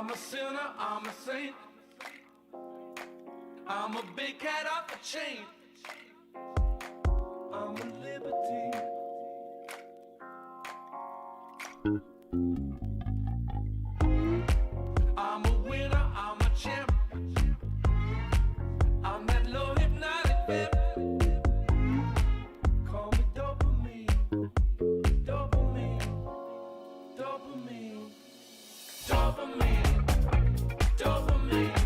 I'm a sinner, I'm a saint. I'm a big cat off a chain. I'm a liberty. I'm a winner, I'm a champ. I'm that low hypnotic vamp. Call me dopamine, dopamine, dopamine, dopamine, dopamine.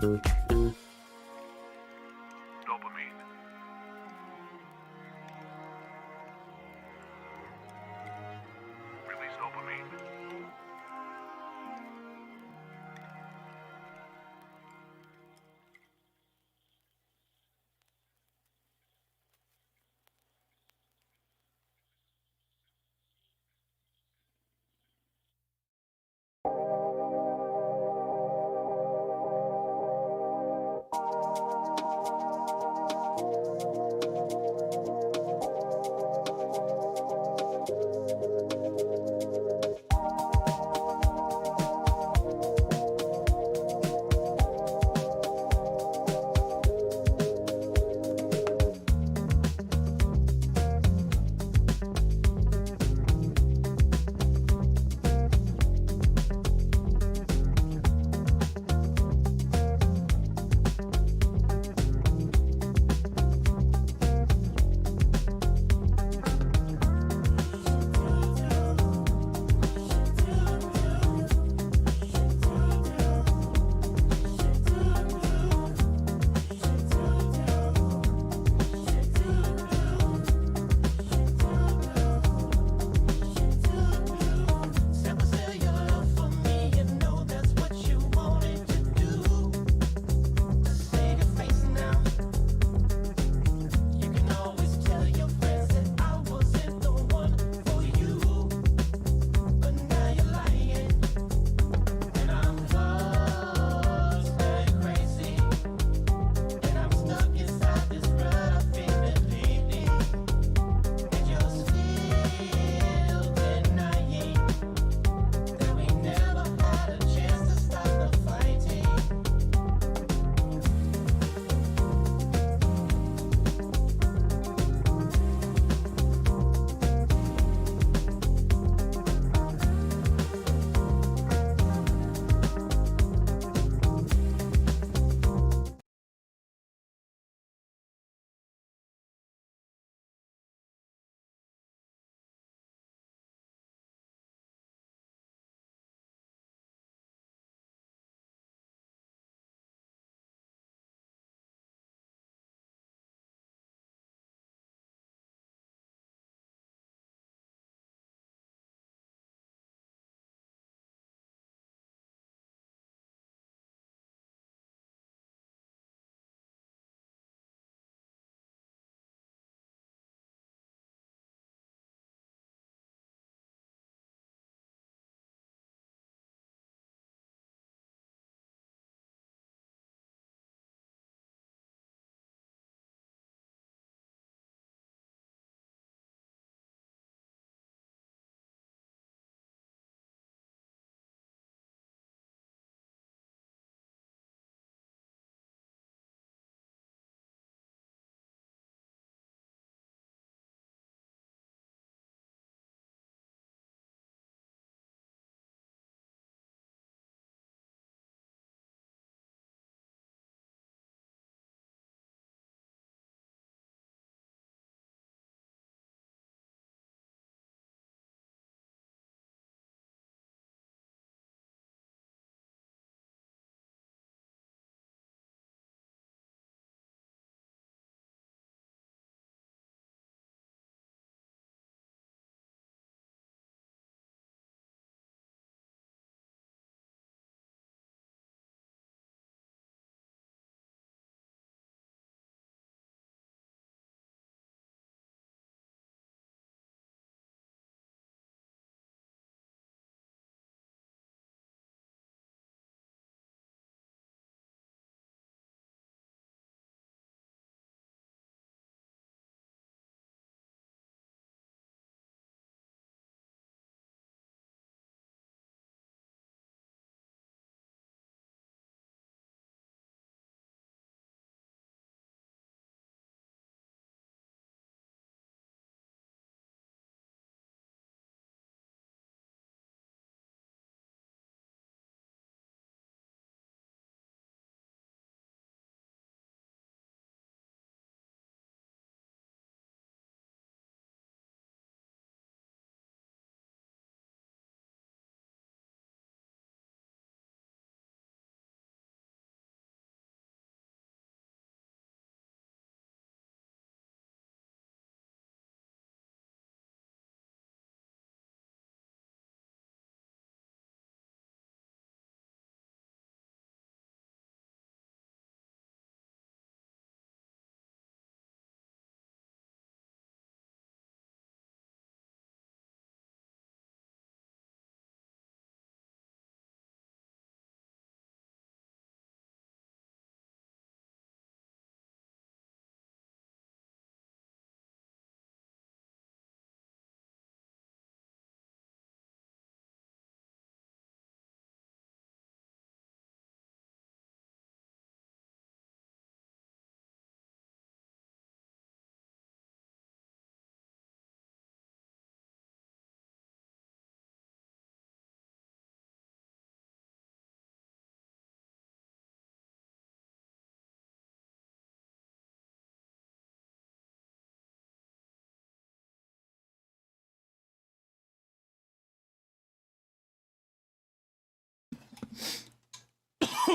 Thank you.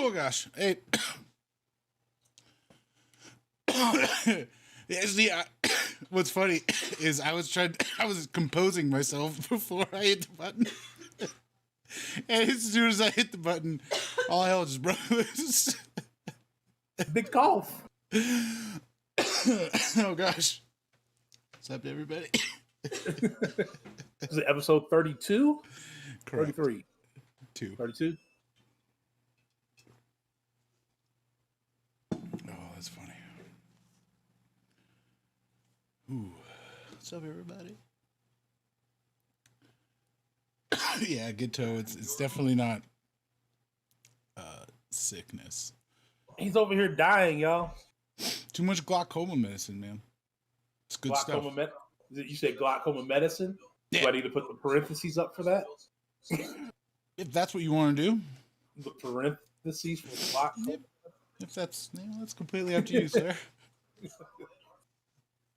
Oh gosh. Hey. See, what's funny is I was composing myself before I hit the button. And as soon as I hit the button, all hell just broke loose. Big cough. Oh gosh. What's up, everybody? Is it episode 32? Correct. 33. 32? Oh, that's funny. Ooh. What's up, everybody? Yeah, Ghetto, it's definitely not sickness. He's over here dying, y'all. Too much glaucoma medicine, man. It's good glaucoma stuff. You said glaucoma medicine? Yeah. Do I need to put the parentheses up for that? If that's what you want to do. The parentheses for glaucoma? If that's completely up to you, sir.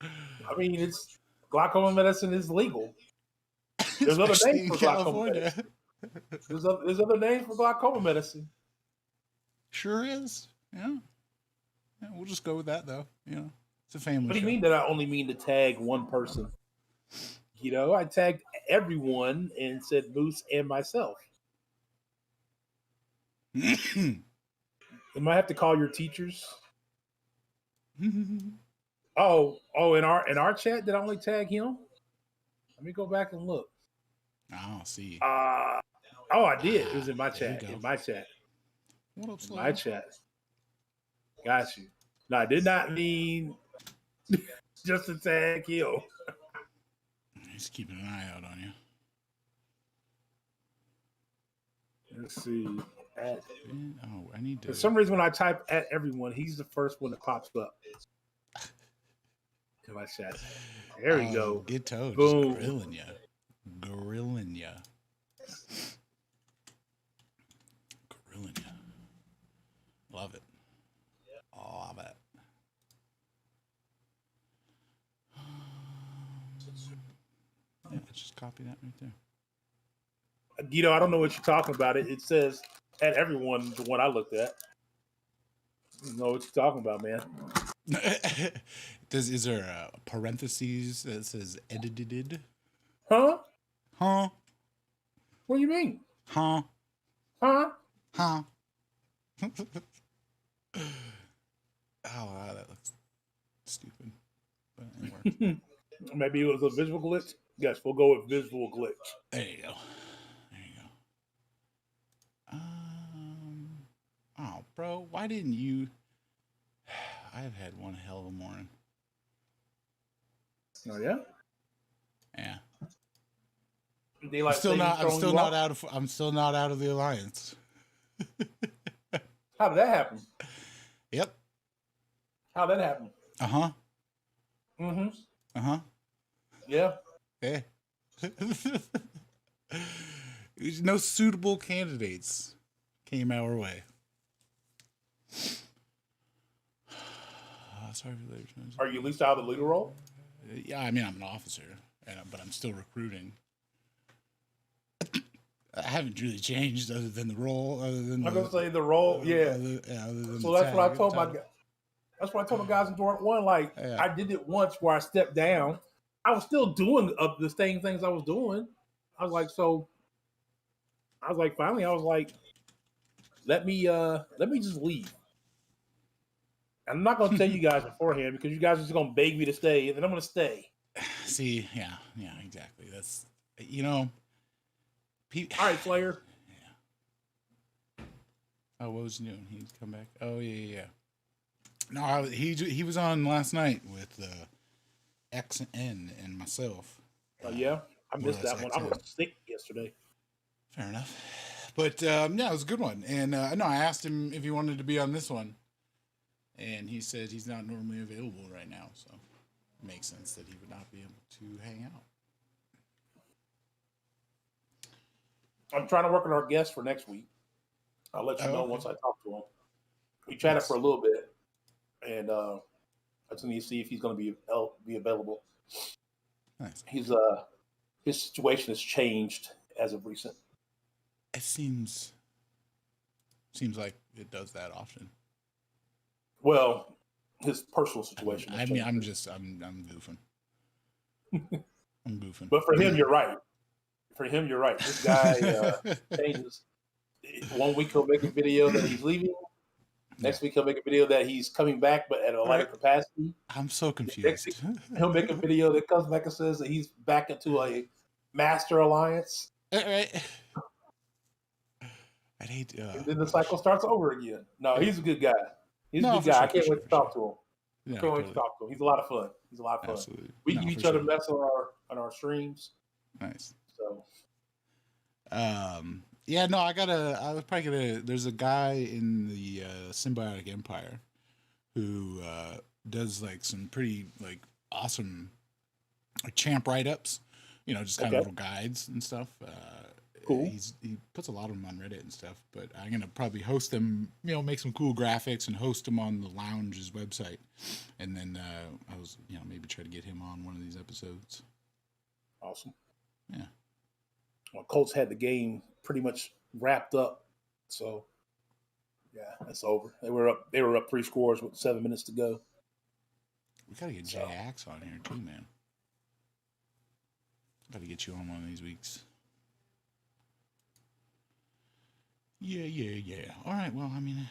I mean, it's glaucoma medicine is legal. There's other names for glaucoma medicine. There's other names for glaucoma medicine. Sure is. Yeah. We'll just go with that, though. You know, it's a family. What do you mean that I only mean to tag one person? You know, I tagged everyone and said Moose and myself. I might have to call your teachers. Oh, in our chat, did I only tag him? Let me go back and look. Oh, see. I did. It was in my chat. In my chat. What up, Slow? My chat. Got you. No, I did not mean just to tag him. He's keeping an eye out on you. Let's see. I need to. For some reason, when I type at everyone, he's the first one that pops up in my chat. There we go. Ghetto, boom. Just grilling ya. Love it. Love it. Yeah, just copy that right there. You know, I don't know what you're talking about. It says at everyone, the one I looked at. I don't know what you're talking about, man. Is there a parentheses that says edited? Huh? Huh? What do you mean? Huh? Huh? Huh? Oh, wow, that looks stupid. But it works. Maybe it was a visual glitch? Yes, we'll go with visual glitch. There you go. Oh, bro, why didn't you? I've had one hell of a morning. Oh yeah. Yeah. I'm still not out of the alliance. How did that happen? Yep. How did that happen? Uh-huh. Mm-hmm. Uh-huh. Yeah. Yeah. No suitable candidates came our way. Sorry for later. Are you at least out of the leader role? Yeah, I mean, I'm an officer, but I'm still recruiting. I haven't really changed other than the role. I'm gonna say the role, yeah. So that's what I told That's what I told the guys in Jordan 1. Like, yeah. I did it once where I stepped down. I was still doing the same things I was doing. I was like, finally, let me just leave. I'm not going to tell you guys beforehand because you guys are just going to beg me to stay, and then I'm going to stay. See, yeah, exactly. That's, you know. All right, Slayer. Yeah. Oh, what was he doing? He'd come back. Oh, yeah. No, he was on last night with XN and myself. Oh, yeah? I missed that one. I was sick yesterday. Fair enough. But, yeah, it was a good one. And, no, I asked him if he wanted to be on this one. And he said he's not normally available right now, so it makes sense that he would not be able to hang out. I'm trying to work on our guest for next week. I'll let you know once I talk to him. We chatted for a little bit, and I just need to see if he's going to be available. Nice. His situation has changed as of recent. It seems like it does that often. Well, his personal situation. I mean, I'm goofing. I'm goofing. But for him, you're right. For him, you're right. This guy changes. 1 week he'll make a video that he's leaving. Next week he'll make a video that he's coming back, but at a lighter capacity. I'm so Next confused. week, he'll make a video that comes back and says that he's back into a master alliance. Right. I'd hate. And then the cycle starts over again. No, he's a good guy. He's No, a good for guy. sure, I can't for wait sure, to for talk to him. Yeah, Can't wait totally. to talk to him. He's a lot of fun. He's a lot of fun. Absolutely. We No, give each for other sure. mess on our streams. Nice. So Yeah, no, I was probably gonna. There's a guy in the Symbiotic Empire who does like some pretty like awesome champ write-ups. You know, just kind of little guides and stuff. Cool. He puts a lot of them on Reddit and stuff. But I'm gonna probably host them. You know, make some cool graphics and host them on the Lounge's website. And then I was, you know, maybe try to get him on one of these episodes. awesome. Yeah. Well, Colts had the game pretty much wrapped up. So yeah, it's over. They were up 3 scores with 7 minutes to go. We gotta get Jay Axe on here too, man. Gotta get you on one of these weeks. Yeah. All right. Well, I mean,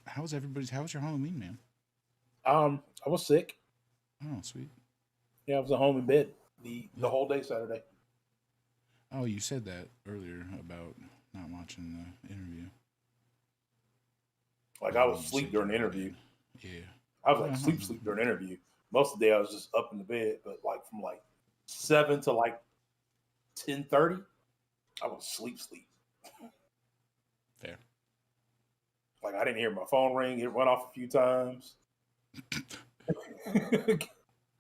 how was your Halloween, man? I was sick. Oh, sweet. Yeah, I was at home in bed the whole day Saturday. Oh, you said that earlier about not watching the interview. Like I was asleep during the interview. Yeah. I was like sleep during the interview. Most of the day I was just up in the bed, but like from like 7 to like 10:30, I was sleep. Fair. Like I didn't hear my phone ring. It went off a few times.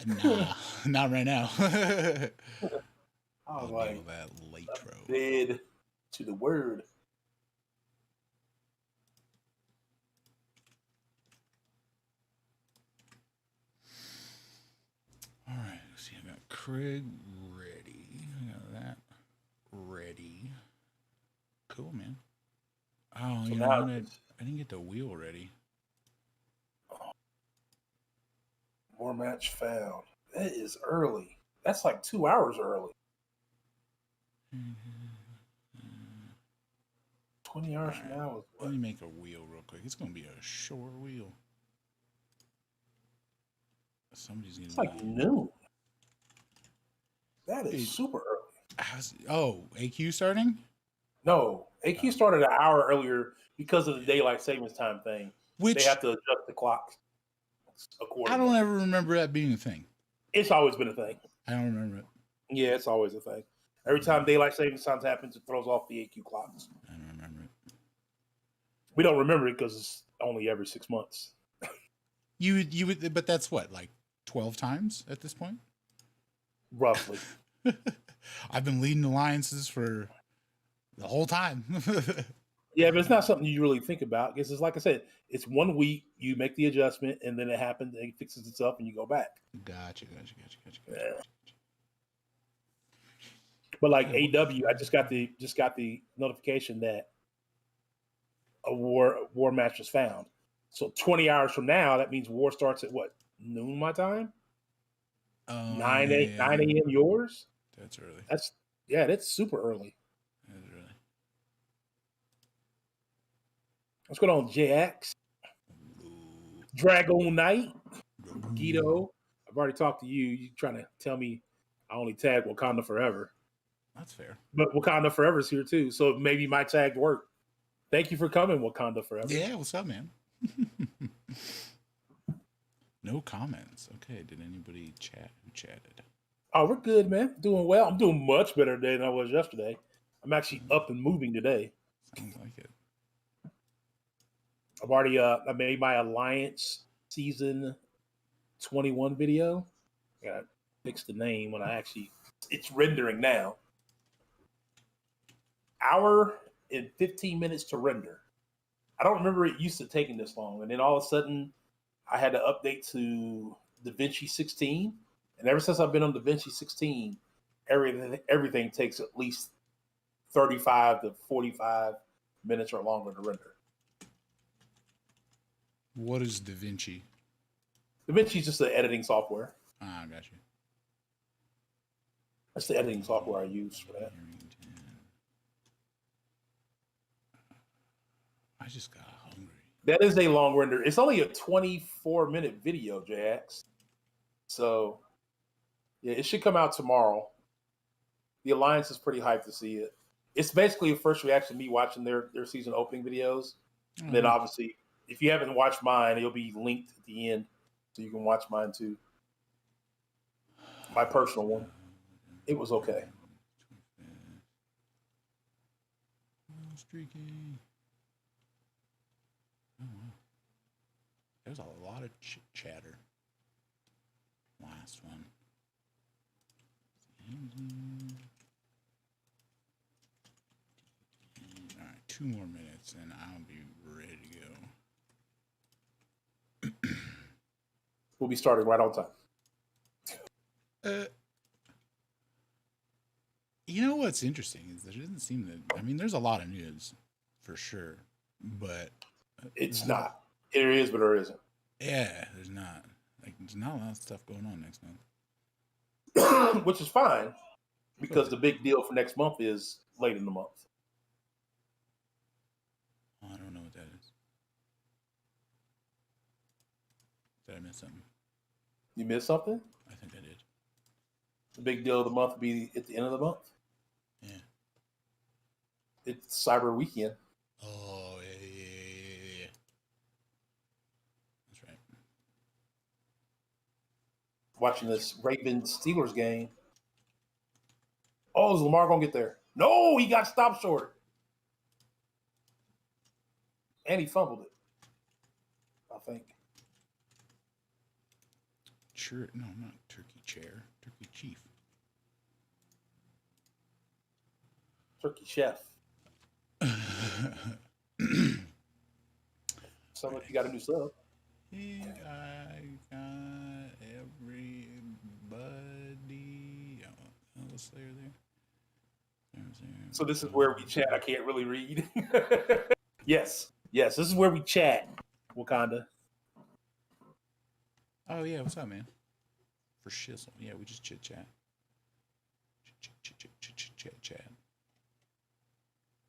Nah, not right now. I I'll was like, deal that latro. dead to the word. All right, let's see. I got Craig ready. I got that ready. Cool, man. Oh, So you now know, I didn't get the wheel ready. More match found. That is early. That's like 2 hours early. 20 hours from now is Let what? me make a wheel real quick. It's gonna be a short wheel. Somebody's gonna. It's like noon. That is super early. AQ starting? No, AQ started an hour earlier because of the daylight savings time thing. Which They have to adjust the clock accordingly. I don't ever remember that being a thing. It's always been a thing. I don't remember it. Yeah, it's always a thing. Every time daylight savings time happens, it throws off the AQ clocks. I don't remember it. We don't remember it because it's only every 6 months. You would, but that's what, like 12 times at this point? Roughly. I've been leading alliances for the whole time. Yeah, but it's not something you really think about because it's like I said, it's 1 week, you make the adjustment, and then it happens, and it fixes itself, and you go back. Gotcha. Yeah. But like AW, I just got the notification that a war match was found. So 20 hours from now, that means war starts at what, noon my time? 9 a.m. yours? That's early. That's super early. That's early. What's going on, JX? Dragon Knight? Guido? I've already talked to you. You trying to tell me I only tag Wakanda Forever. That's fair. But Wakanda Forever is here too, so maybe my tag worked. Thank you for coming, Wakanda Forever. Yeah, what's up, man? No comments. Okay, did anybody chat? Who chatted? Oh, we're good, man. Doing well. I'm doing much better today than I was yesterday. I'm actually up and moving today. Sounds like it. I've already I made my Alliance season 21 video. I gotta fix the name when it's rendering now. Hour and 15 minutes to render. I don't remember it used to taking this long. And then all of a sudden I had to update to DaVinci 16. And ever since I've been on DaVinci 16, everything takes at least 35 to 45 minutes or longer to render. What is DaVinci? DaVinci is just the editing software. Ah, I got you. That's the editing software I use for that. I just got hungry. That is a long render. It's only a 24-minute video, Jax. So, yeah, it should come out tomorrow. The Alliance is pretty hyped to see it. It's basically a first reaction to me watching their season opening videos. And then obviously, if you haven't watched mine, it'll be linked at the end so you can watch mine too. My personal one. It was okay. Streaking. Oh, wow. There's a lot of chatter. Last one. All right, 2 more minutes and I'll be ready to go. We'll be starting right on time. You know what's interesting is there doesn't seem that. I mean, there's a lot of news for sure, but it's not. There is, but there isn't. Yeah, there's not. Like, there's not a lot of stuff going on next month, which is fine because the big deal for next month is late in the month. Oh, I don't know what that is. Did I miss something? You missed something? I think I did. The big deal of the month will be at the end of the month. Yeah. It's Cyber Weekend. Oh, yeah. That's right. Watching this Ravens Steelers game. Oh, is Lamar going to get there? No, he got stopped short. And he fumbled it, I think. Sure, no, not turkey chair. Turkey chief. Turkey chef. Sounds like you got a new sub. I got everybody. Oh, let's layer there. So this is where we chat. I can't really read. Yes, this is where we chat, Wakanda. Oh, yeah, what's up, man? For shizzle. Yeah, we just chit-chat. Chit-chat.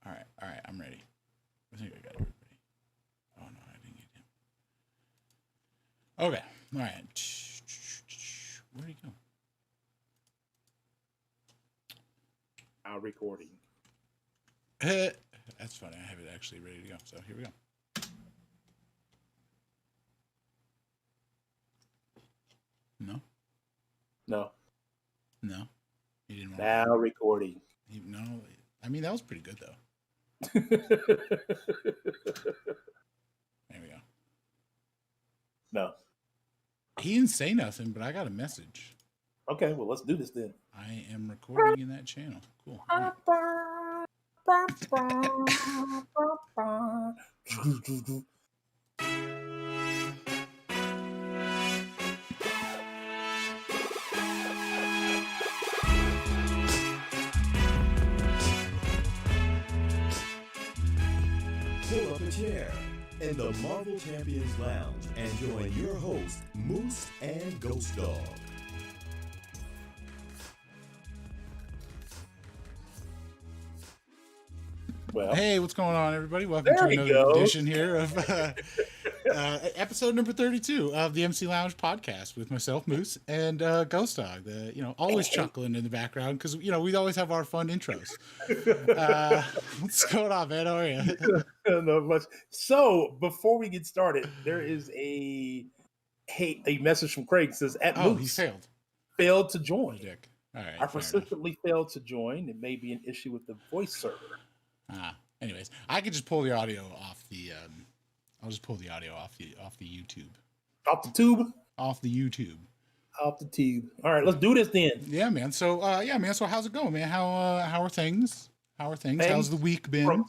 All right, I'm ready. I think I got everybody. Oh, no, I didn't get him. Okay, all right. Where'd he go? Now recording. That's funny. I have it actually ready to go. So here we go. No. He didn't want now recording. No. I mean, that was pretty good, though. There we go. No. He didn't say nothing, but I got a message. Okay, well, let's do this then. I am recording in that channel. Cool. Right. Pull up a chair in the Marvel Champions Lounge and join your hosts, Moose and GhostDog. Well, hey, what's going on, everybody? Welcome to another edition here of episode number 32 of the MC Lounge podcast with myself, Moose, and GhostDog. Always chuckling in the background because we always have our fun intros. What's going on, man? How are you? Not much. So before we get started, there is a message from Craig that says Moose he failed to join. Dick. All right, I persistently failed to join. It may be an issue with the voice server. Anyways, I could just pull the audio off the. I'll just pull the audio off the YouTube. Off the tube. Off the YouTube. Off the tube. All right, let's do this then. Yeah, man. So, So, how's it going, man? How are things? How's the week been?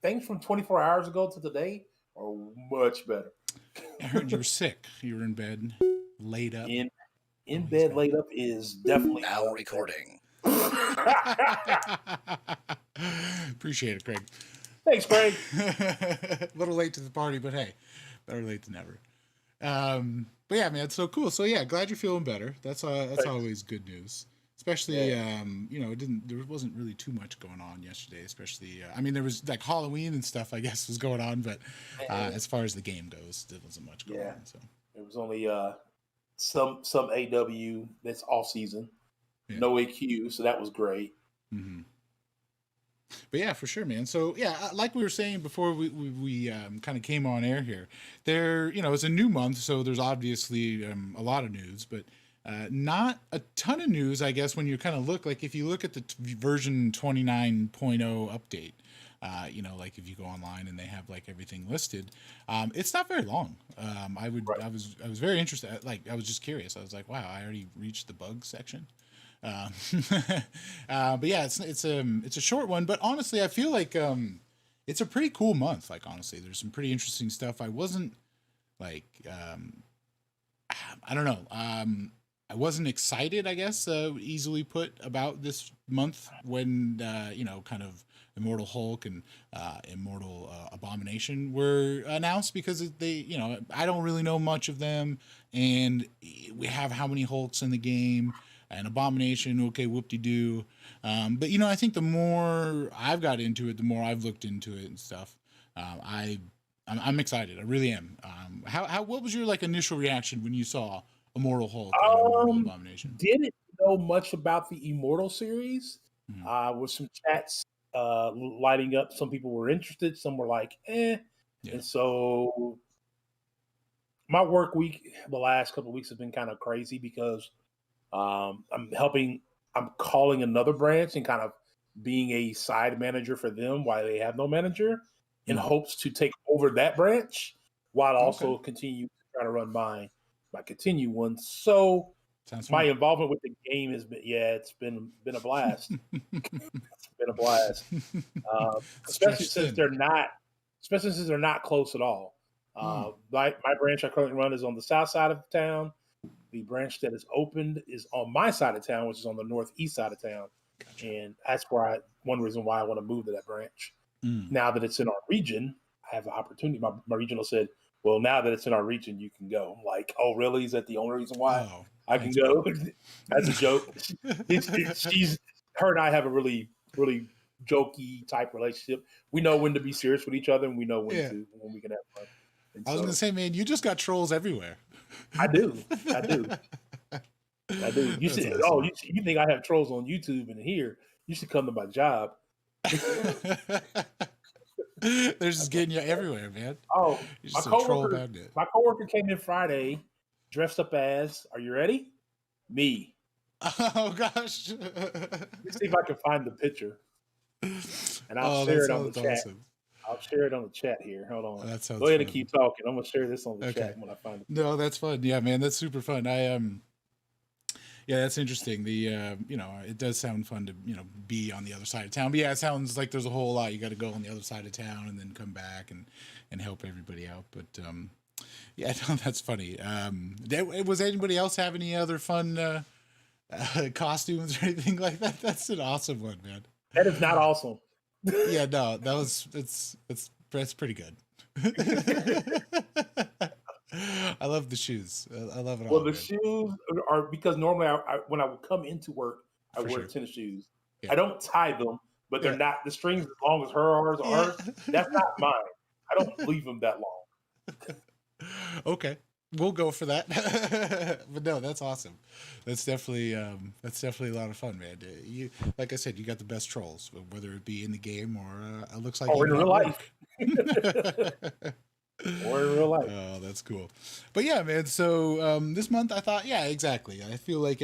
Things from 24 hours ago to today are much better. I heard you were sick. You were in bed, laid up. In bed, laid up is definitely now recording. Appreciate it, Craig. Thanks, Craig. A little late to the party, but hey, better late than never. But yeah, man, it's so cool. So yeah, glad you're feeling better. That's always good news. Especially, you know, there wasn't really too much going on yesterday. Especially, I mean, there was like Halloween and stuff, I guess, was going on, but as far as the game goes, there wasn't much going on. So it was only some AW that's off season, no AQ, so that was great. Mm-hmm. But yeah, for sure, man. So yeah, like we were saying before we kind of came on air here, you know, it's a new month, so there's obviously a lot of news, but not a ton of news, I guess, when you kind of look, like if you look at the version 29.0 update, you know, like if you go online and they have like everything listed, it's not very long. I was very interested. Like, I was just curious. I was like, wow, I already reached the bug section. But yeah, it's a short one, but honestly, I feel like it's a pretty cool month. Like, honestly, there's some pretty interesting stuff. I wasn't like I don't know. I wasn't excited, I guess, easily put, about this month when you know, kind of Immortal Hulk and Immortal Abomination were announced, because they, you know, I don't really know much of them, and we have how many Hulks in the game. And Abomination, okay, whoop-de-doo. But, you know, I think the more I've got into it, the more I've looked into it and stuff, I'm excited. I really am. What was your, like, initial reaction when you saw Immortal Hulk and Immortal Abomination? Didn't know much about the Immortal series. With some chats lighting up. Some people were interested. Some were like, eh. Yeah. And so my work week, the last couple of weeks, has been kind of crazy because I'm calling another branch and kind of being a side manager for them while they have no manager, in hopes to take over that branch while also continue to try to run my continue one. So my involvement with the game has been, it's been a blast. It's been a blast. Especially since they're not close at all. My branch I currently run is on the south side of town. The branch that is opened is on my side of town, which is on the northeast side of town. Gotcha. And that's one reason why I want to move to that branch. Now that it's in our region, I have the opportunity. My regional said, well, now that it's in our region, you can go. I'm like, oh, really? Is that the only reason why I can go? That's a joke. Her and I have a really, really jokey type relationship. We know when to be serious with each other, and we know when we can have fun. I was going to say, man, you just got trolls everywhere. I do. You see, awesome. You think I have trolls on YouTube and here? You should come to my job. They're just getting you everywhere, man. Oh, my coworker came in Friday, dressed up as, are you ready? Me. Oh gosh. Let's see if I can find the picture, and I'll share it on the chat. Awesome. I'll share it on the chat here. Hold on. That sounds Go ahead fun. And keep talking. I'm gonna share this on the chat when I find it. No, that's fun. Yeah, man, that's super fun. Yeah, that's interesting. The you know, it does sound fun to, you know, be on the other side of town. But yeah, it sounds like there's a whole lot. You got to go on the other side of town and then come back and help everybody out. But yeah, no, that's funny. Was anybody else have any other fun costumes or anything like that? That's an awesome one, man. That is not awesome. Yeah, no, that's pretty good. I love the shoes. I love it all. Well, the shoes are, because normally when I would come into work, I wear tennis shoes. Yeah. I don't tie them, but they're not, the strings as long as hers are. That's not mine. I don't leave them that long. Okay, we'll go for that. But no, that's awesome. That's definitely a lot of fun, man. You, like I said, you got the best trolls, whether it be in the game or it looks like in real life. Or in real life. Oh, that's cool. But yeah, man, so this month I thought, yeah, exactly. I feel like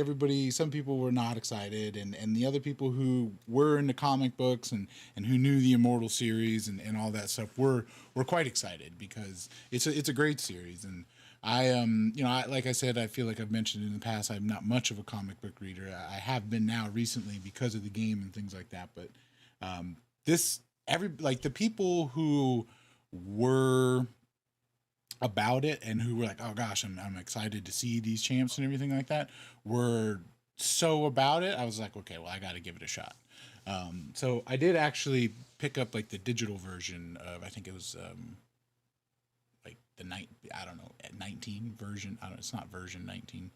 some people were not excited, and the other people who were into comic books and who knew the Immortal series and all that stuff were quite excited, because it's a great series. And I you know, like I said, I feel like I've mentioned in the past, I'm not much of a comic book reader. I have been now recently because of the game and things like that. But the people who were about it and who were like, oh gosh, I'm excited to see these champs and everything like that, were so about it. I was like, okay, well, I got to give it a shot. So I did actually pick up like the digital version of, I think it was like I don't know, 19 version. I don't. It's not version 19.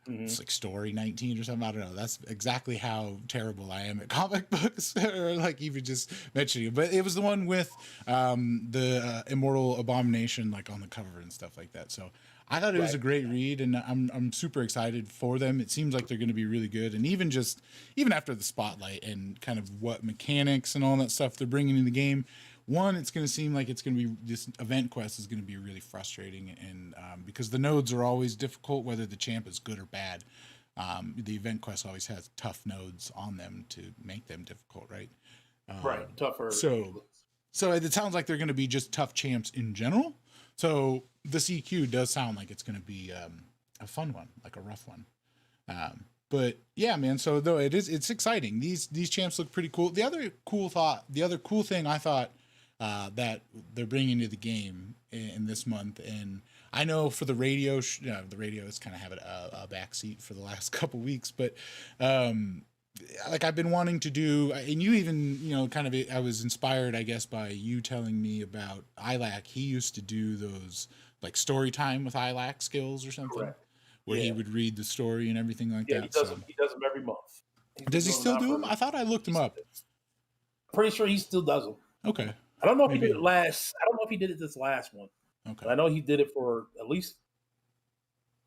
It's like story 19 or something. I don't know. That's exactly how terrible I am at comic books, or like even just mentioning it. But it was the one with the Immortal Abomination, like on the cover and stuff like that. So I thought it was a great read, and I'm super excited for them. It seems like they're going to be really good, and even after the spotlight and kind of what mechanics and all that stuff they're bringing in the game. One, it's going to seem like it's going to be, this event quest is going to be really frustrating, and because the nodes are always difficult, whether the champ is good or bad. The event quest always has tough nodes on them to make them difficult, right? Right, tougher. So it sounds like they're going to be just tough champs in general. So the CQ does sound like it's going to be a fun one, like a rough one. But yeah, man. So though it's exciting. These champs look pretty cool. The other cool thing I thought that they're bringing to the game in this month, and I know for the radio, the radio is kind of having a backseat for the last couple weeks, but like I've been wanting to do, and you even, kind of, I was inspired, I guess, by you telling me about ILAC. He used to do those like story time with ILAC skills or something. Correct. Where he would read the story and everything like that. He does them every month. Does he still do them? I thought I looked him up. Pretty sure he still does them. Okay. I don't know if he did it last. I don't know if he did it this last one. Okay. But I know he did it for at least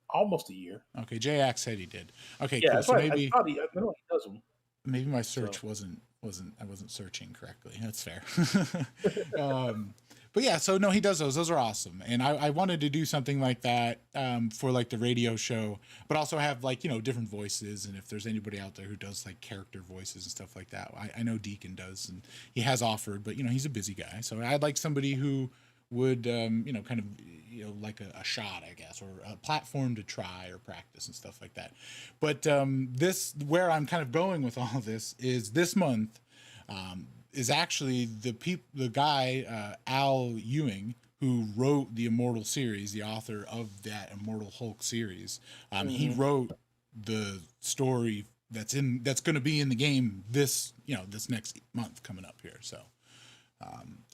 almost a year. Okay. J-Ax said he did. Okay. Yeah, cool. So right. maybe I know he does them. Maybe my search wasn't I wasn't searching correctly. That's fair. But yeah, so no, he does those. Those are awesome. And I wanted to do something like that for like the radio show, but also have like, different voices. And if there's anybody out there who does like character voices and stuff like that, I know Deacon does, and he has offered, but he's a busy guy. So I'd like somebody who would, kind of, like a shot, I guess, or a platform to try or practice and stuff like that. But where I'm kind of going with all this is this month, is actually the guy, Al Ewing, who wrote the Immortal series, the author of that Immortal Hulk series. He wrote the story that's going to be in the game this next month coming up here. So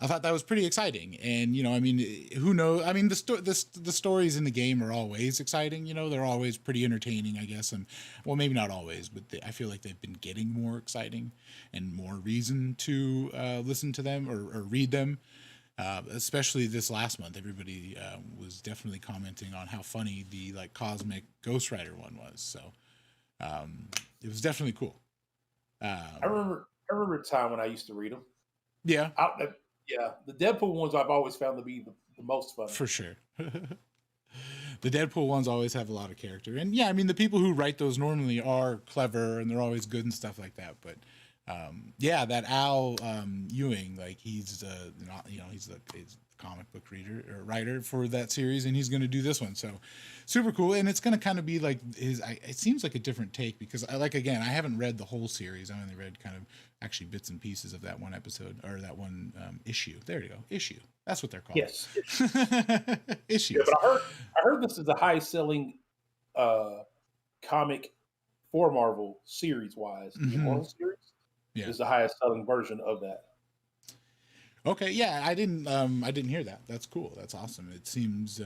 I thought that was pretty exciting. And, who knows? I mean, the stories in the game are always exciting. They're always pretty entertaining, I guess. And well, maybe not always, but I feel like they've been getting more exciting and more reason to listen to them or read them. Especially this last month, everybody was definitely commenting on how funny the like cosmic Ghost Rider one was. So it was definitely cool. I remember a time when I used to read them. Yeah. The Deadpool ones I've always found to be the most fun. For sure. The Deadpool ones always have a lot of character. And yeah, I mean, the people who write those normally are clever and they're always good and stuff like that. But that Al Ewing, like he's he's the comic book writer for that series, and he's going to do this one. So super cool. And it's going to kind of be like it seems like a different take, because I haven't read the whole series. I only read kind of actually bits and pieces of that one episode, or that one issue. There you go. Issue. That's what they're called. Yes. Issues. Yeah, but I heard this is the highest selling comic for Marvel series wise. The Immortal series is the highest selling version of that. Okay, yeah, I didn't hear that. That's cool. That's awesome. It seems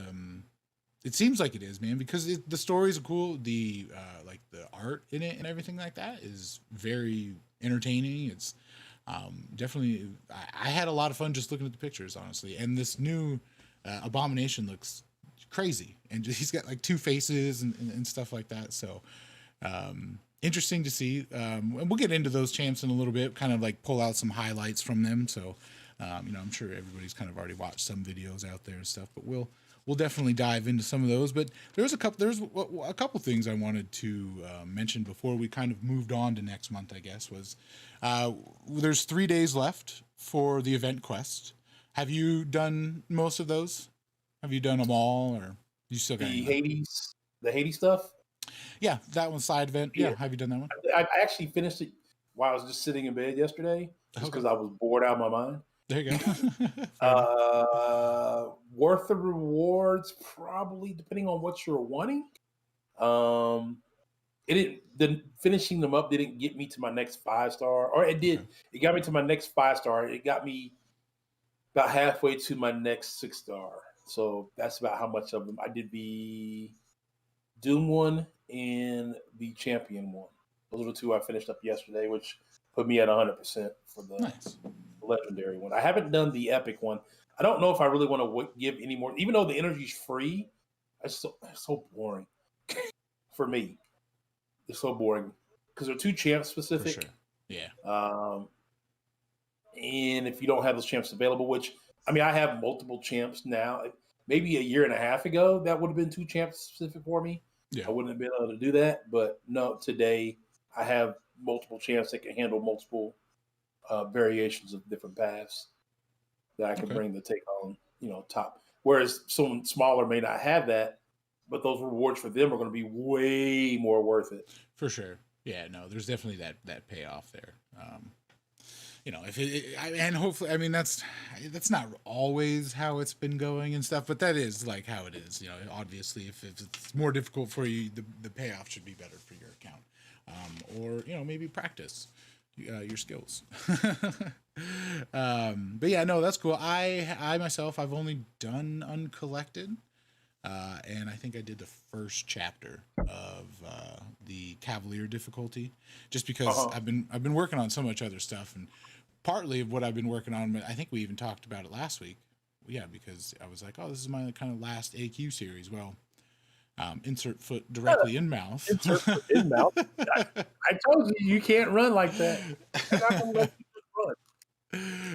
like it is, man, because the stories are cool. The like the art in it and everything like that is very entertaining. It's definitely. I had a lot of fun just looking at the pictures, honestly. And this new Abomination looks crazy, and he's got like two faces and stuff like that. So interesting to see. And we'll get into those champs in a little bit. Kind of like pull out some highlights from them. So. I'm sure everybody's kind of already watched some videos out there and stuff, but we'll definitely dive into some of those. But there's a couple things I wanted to mention before we kind of moved on to next month, I guess, was there's 3 days left for the event quest. Have you done most of those? Have you done them all, or you still got the Hades stuff? Yeah, that one side event. Yeah, have you done that one? I actually finished it while I was just sitting in bed yesterday, just because I was bored out of my mind. There you go. Worth the rewards, probably, depending on what you're wanting. The then finishing them up didn't get me to my next 5-star, or it did. Okay. It got me to my next 5-star. It got me about halfway to my next 6-star. So that's about how much of them I did. The Doom one and the Champion one. Those are the two I finished up yesterday, which put me at 100% for the Nice. legendary one. I haven't done the epic one. I don't know if I really want to give any more, even though the energy's free. It's so boring for me. It's so boring because they're too champ For specific. sure. Yeah. And if you don't have those champs available, which I mean, I have multiple champs now. Maybe a year and a half ago, that would have been 2 champs specific for me. Yeah. I wouldn't have been able to do that. But no, today I have multiple champs that can handle multiple variations of different paths that I can Okay. bring to take on, top. Whereas someone smaller may not have that, but those rewards for them are going to be way more worth it. For sure. Yeah, no, there's definitely that payoff there. If and hopefully, I mean, that's not always how it's been going and stuff, but that is like how it is. Obviously, if it's more difficult for you, the payoff should be better for your account, or maybe practice your skills. But yeah, no, that's cool. I myself, I've only done uncollected. And I think I did the first chapter of the Cavalier difficulty, just because I've been working on so much other stuff, and partly of what I've been working on, I think we even talked about it last week. Yeah, because I was like, oh, this is my kind of last AQ series. Well, insert foot directly in mouth. Insert foot in mouth. I told you can't run like that. I'm not gonna let you just run.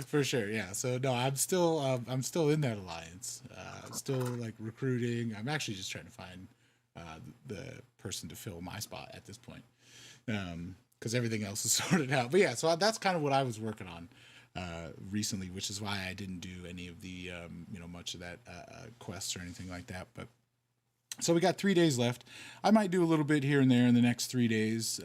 For sure, yeah. So no, I'm still in that alliance. Still like recruiting. I'm actually just trying to find the person to fill my spot at this point, because everything else is sorted out. But yeah, so that's kind of what I was working on recently, which is why I didn't do any of the much of that quests or anything like that. But so we got 3 days left. I might do a little bit here and there in the next 3 days.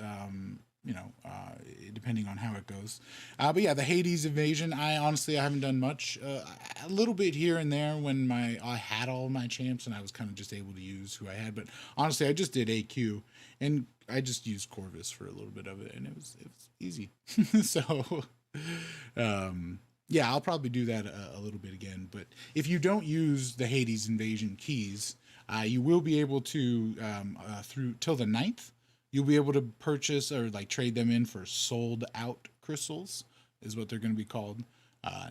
Depending on how it goes. But yeah, the Hades invasion, I haven't done much. A little bit here and there when I had all my champs and I was kind of just able to use who I had. But honestly, I just did AQ and I just used Corvus for a little bit of it, and it was easy. So, yeah, I'll probably do that a little bit again. But if you don't use the Hades invasion keys, you will be able to through till the 9th. You'll be able to purchase or like trade them in for sold out crystals, is what they're going to be called.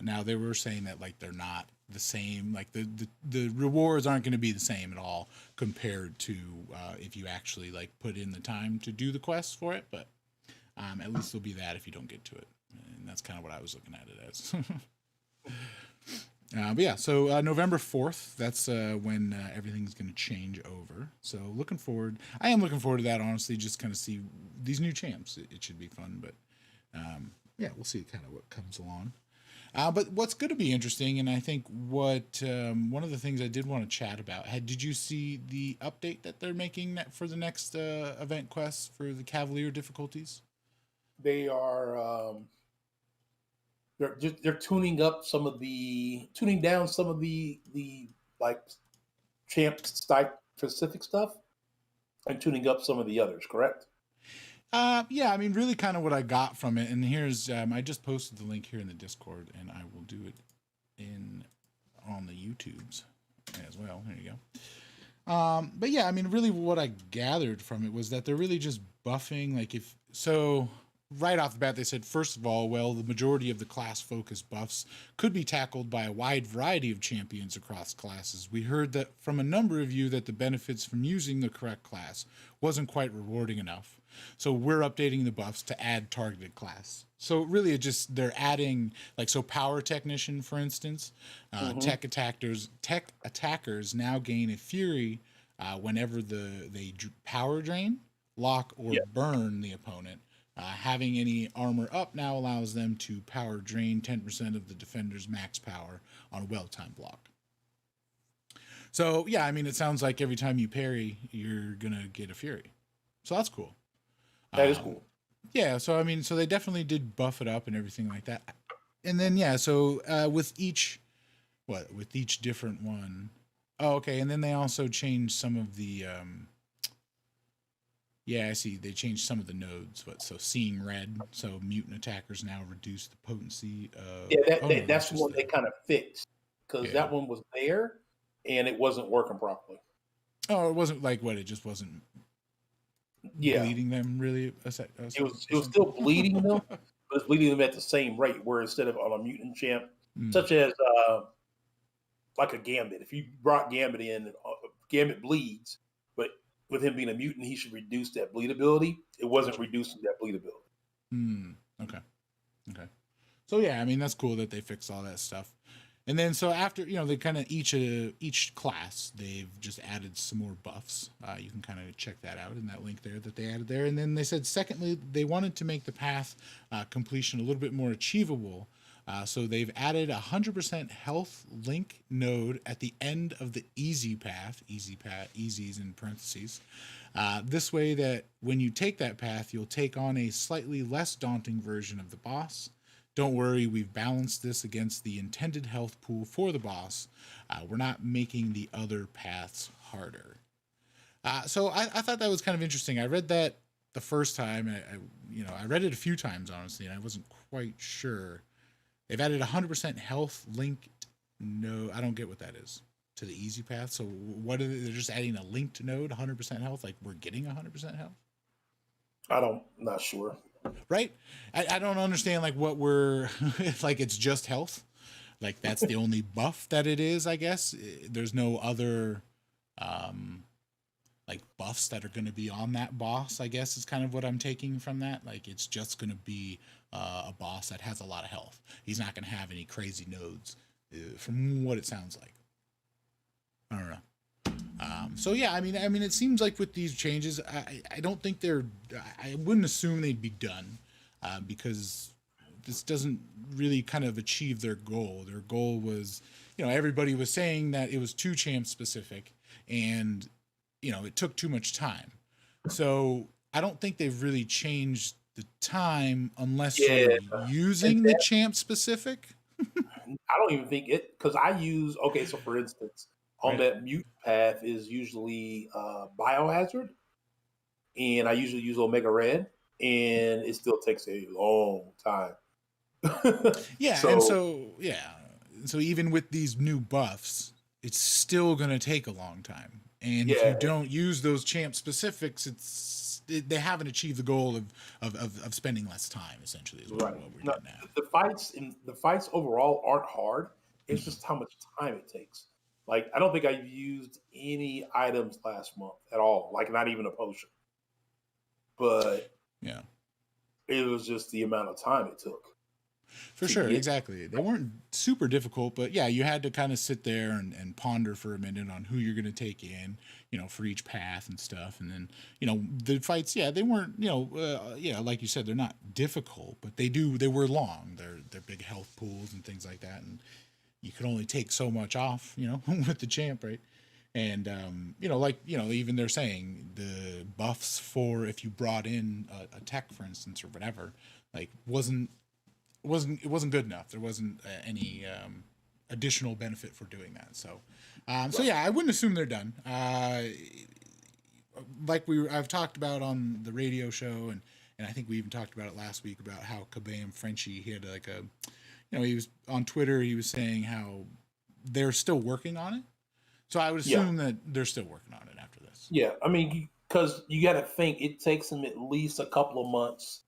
Now they were saying that like they're not the same, like the rewards aren't going to be the same at all compared to if you actually like put in the time to do the quests for it. But at least there'll be that if you don't get to it, and that's kind of what I was looking at it as. But yeah, so November 4th, that's when everything's going to change over. So I am looking forward to that, honestly, just kind of see these new champs. It should be fun, but yeah, we'll see kind of what comes along. But what's going to be interesting, and I think what one of the things I did want to chat about, did you see the update that they're making for the next event quest for the Cavalier difficulties? They are they're tuning down some of the like champ specific stuff and tuning up some of the others, correct? Yeah, I mean, really kind of what I got from it. And here's, I just posted the link here in the Discord, and I will do it on the YouTubes as well. There you go. But yeah, I mean, really what I gathered from it was that they're really just buffing, right off the bat, they said, first of all, well, the majority of the class focus buffs could be tackled by a wide variety of champions across classes. We heard that from a number of you that the benefits from using the correct class wasn't quite rewarding enough. So we're updating the buffs to add targeted class. So really they're adding, power technician, for instance, tech attackers now gain a fury whenever they power drain, lock, or burn the opponent. Having any armor up now allows them to power drain 10% of the defender's max power on a well-timed block. So, yeah, I mean, it sounds like every time you parry, you're going to get a fury. So that's cool. That is cool. Yeah, so, I mean, so they definitely did buff it up and everything like that. And then, yeah, so with each different one. Oh, okay, and then they also changed some of the... Yeah, I see. They changed some of the nodes, but so seeing red, so mutant attackers now reduce the potency of. Yeah, Oh no, that's that's the just one they the. kind of fixed because Yeah. that one was there and it wasn't working properly. Oh, it wasn't like what? It just wasn't Yeah, bleeding them really. it was still bleeding them, but it's bleeding them at the same rate. Where instead of on a mutant champ, Mm, such as like a Gambit, if you brought Gambit in, Gambit bleeds, but with him being a mutant, he should reduce that bleedability. It wasn't gotcha. reducing that bleedability. Okay. Okay. So yeah, I mean that's cool that they fixed all that stuff. And then so after they kind of each class they've just added some more buffs. You can kind of check that out in that link there that they added there. And then they said secondly they wanted to make the path completion a little bit more achievable. So they've added 100% health link node at the end of the easy path. Easy is in parentheses. This way that when you take that path, you'll take on a slightly less daunting version of the boss. Don't worry, we've balanced this against the intended health pool for the boss. We're not making the other paths harder. So I thought that was kind of interesting. I read that the first time. I read it a few times honestly, and I wasn't quite sure. They've added 100% health linked. No, I don't get what that is to the easy path. So what are they? They're just adding a linked node, 100% health. Like we're getting 100% health. Not sure. Right? I don't understand like what we're like. It's just health. Like that's the only buff that it is. I guess there's no other like buffs that are going to be on that boss. I guess is kind of what I'm taking from that. Like it's just going to be a boss that has a lot of health. He's not going to have any crazy nodes, from what it sounds like. I don't know. So yeah, I mean, it seems like with these changes, I don't think I wouldn't assume they'd be done, because this doesn't really kind of achieve their goal. Their goal was, everybody was saying that it was too champ specific, and it took too much time. So I don't think they've really changed the time unless Yeah, you're using and the that, champ specific, I don't even think it because I use okay. So for instance, on right? that mutant path is usually biohazard, and I usually use Omega Red, and it still takes a long time. Yeah, and So so even with these new buffs, it's still gonna take a long time. And if you yeah, don't use those champ specifics, they haven't achieved the goal of spending less time. Essentially, is right. what we're No, getting at. the fights overall aren't hard. It's Mhm. just how much time it takes. Like I don't think I used any items last month at all. Like not even a potion. But Yeah, it was just the amount of time it took for to sure, get. exactly. They weren't super difficult, but yeah, you had to kind of sit there and ponder for a minute on who you're going to take in, for each path and stuff. And then, the fights, yeah, they weren't, yeah, like you said, they're not difficult, but they were long. They're big health pools and things like that. And you could only take so much off, with the champ, right? And even they're saying the buffs for if you brought in a tech, for instance, or whatever, like it wasn't good enough. There wasn't any additional benefit for doing that. So yeah, I wouldn't assume they're done. Like I've talked about on the radio show, and I think we even talked about it last week about how Kabam Frenchie, he had like he was on Twitter. He was saying how they're still working on it. So I would Yeah, assume that they're still working on it after this. yeah. I mean, because you got to think it takes them at least a couple of months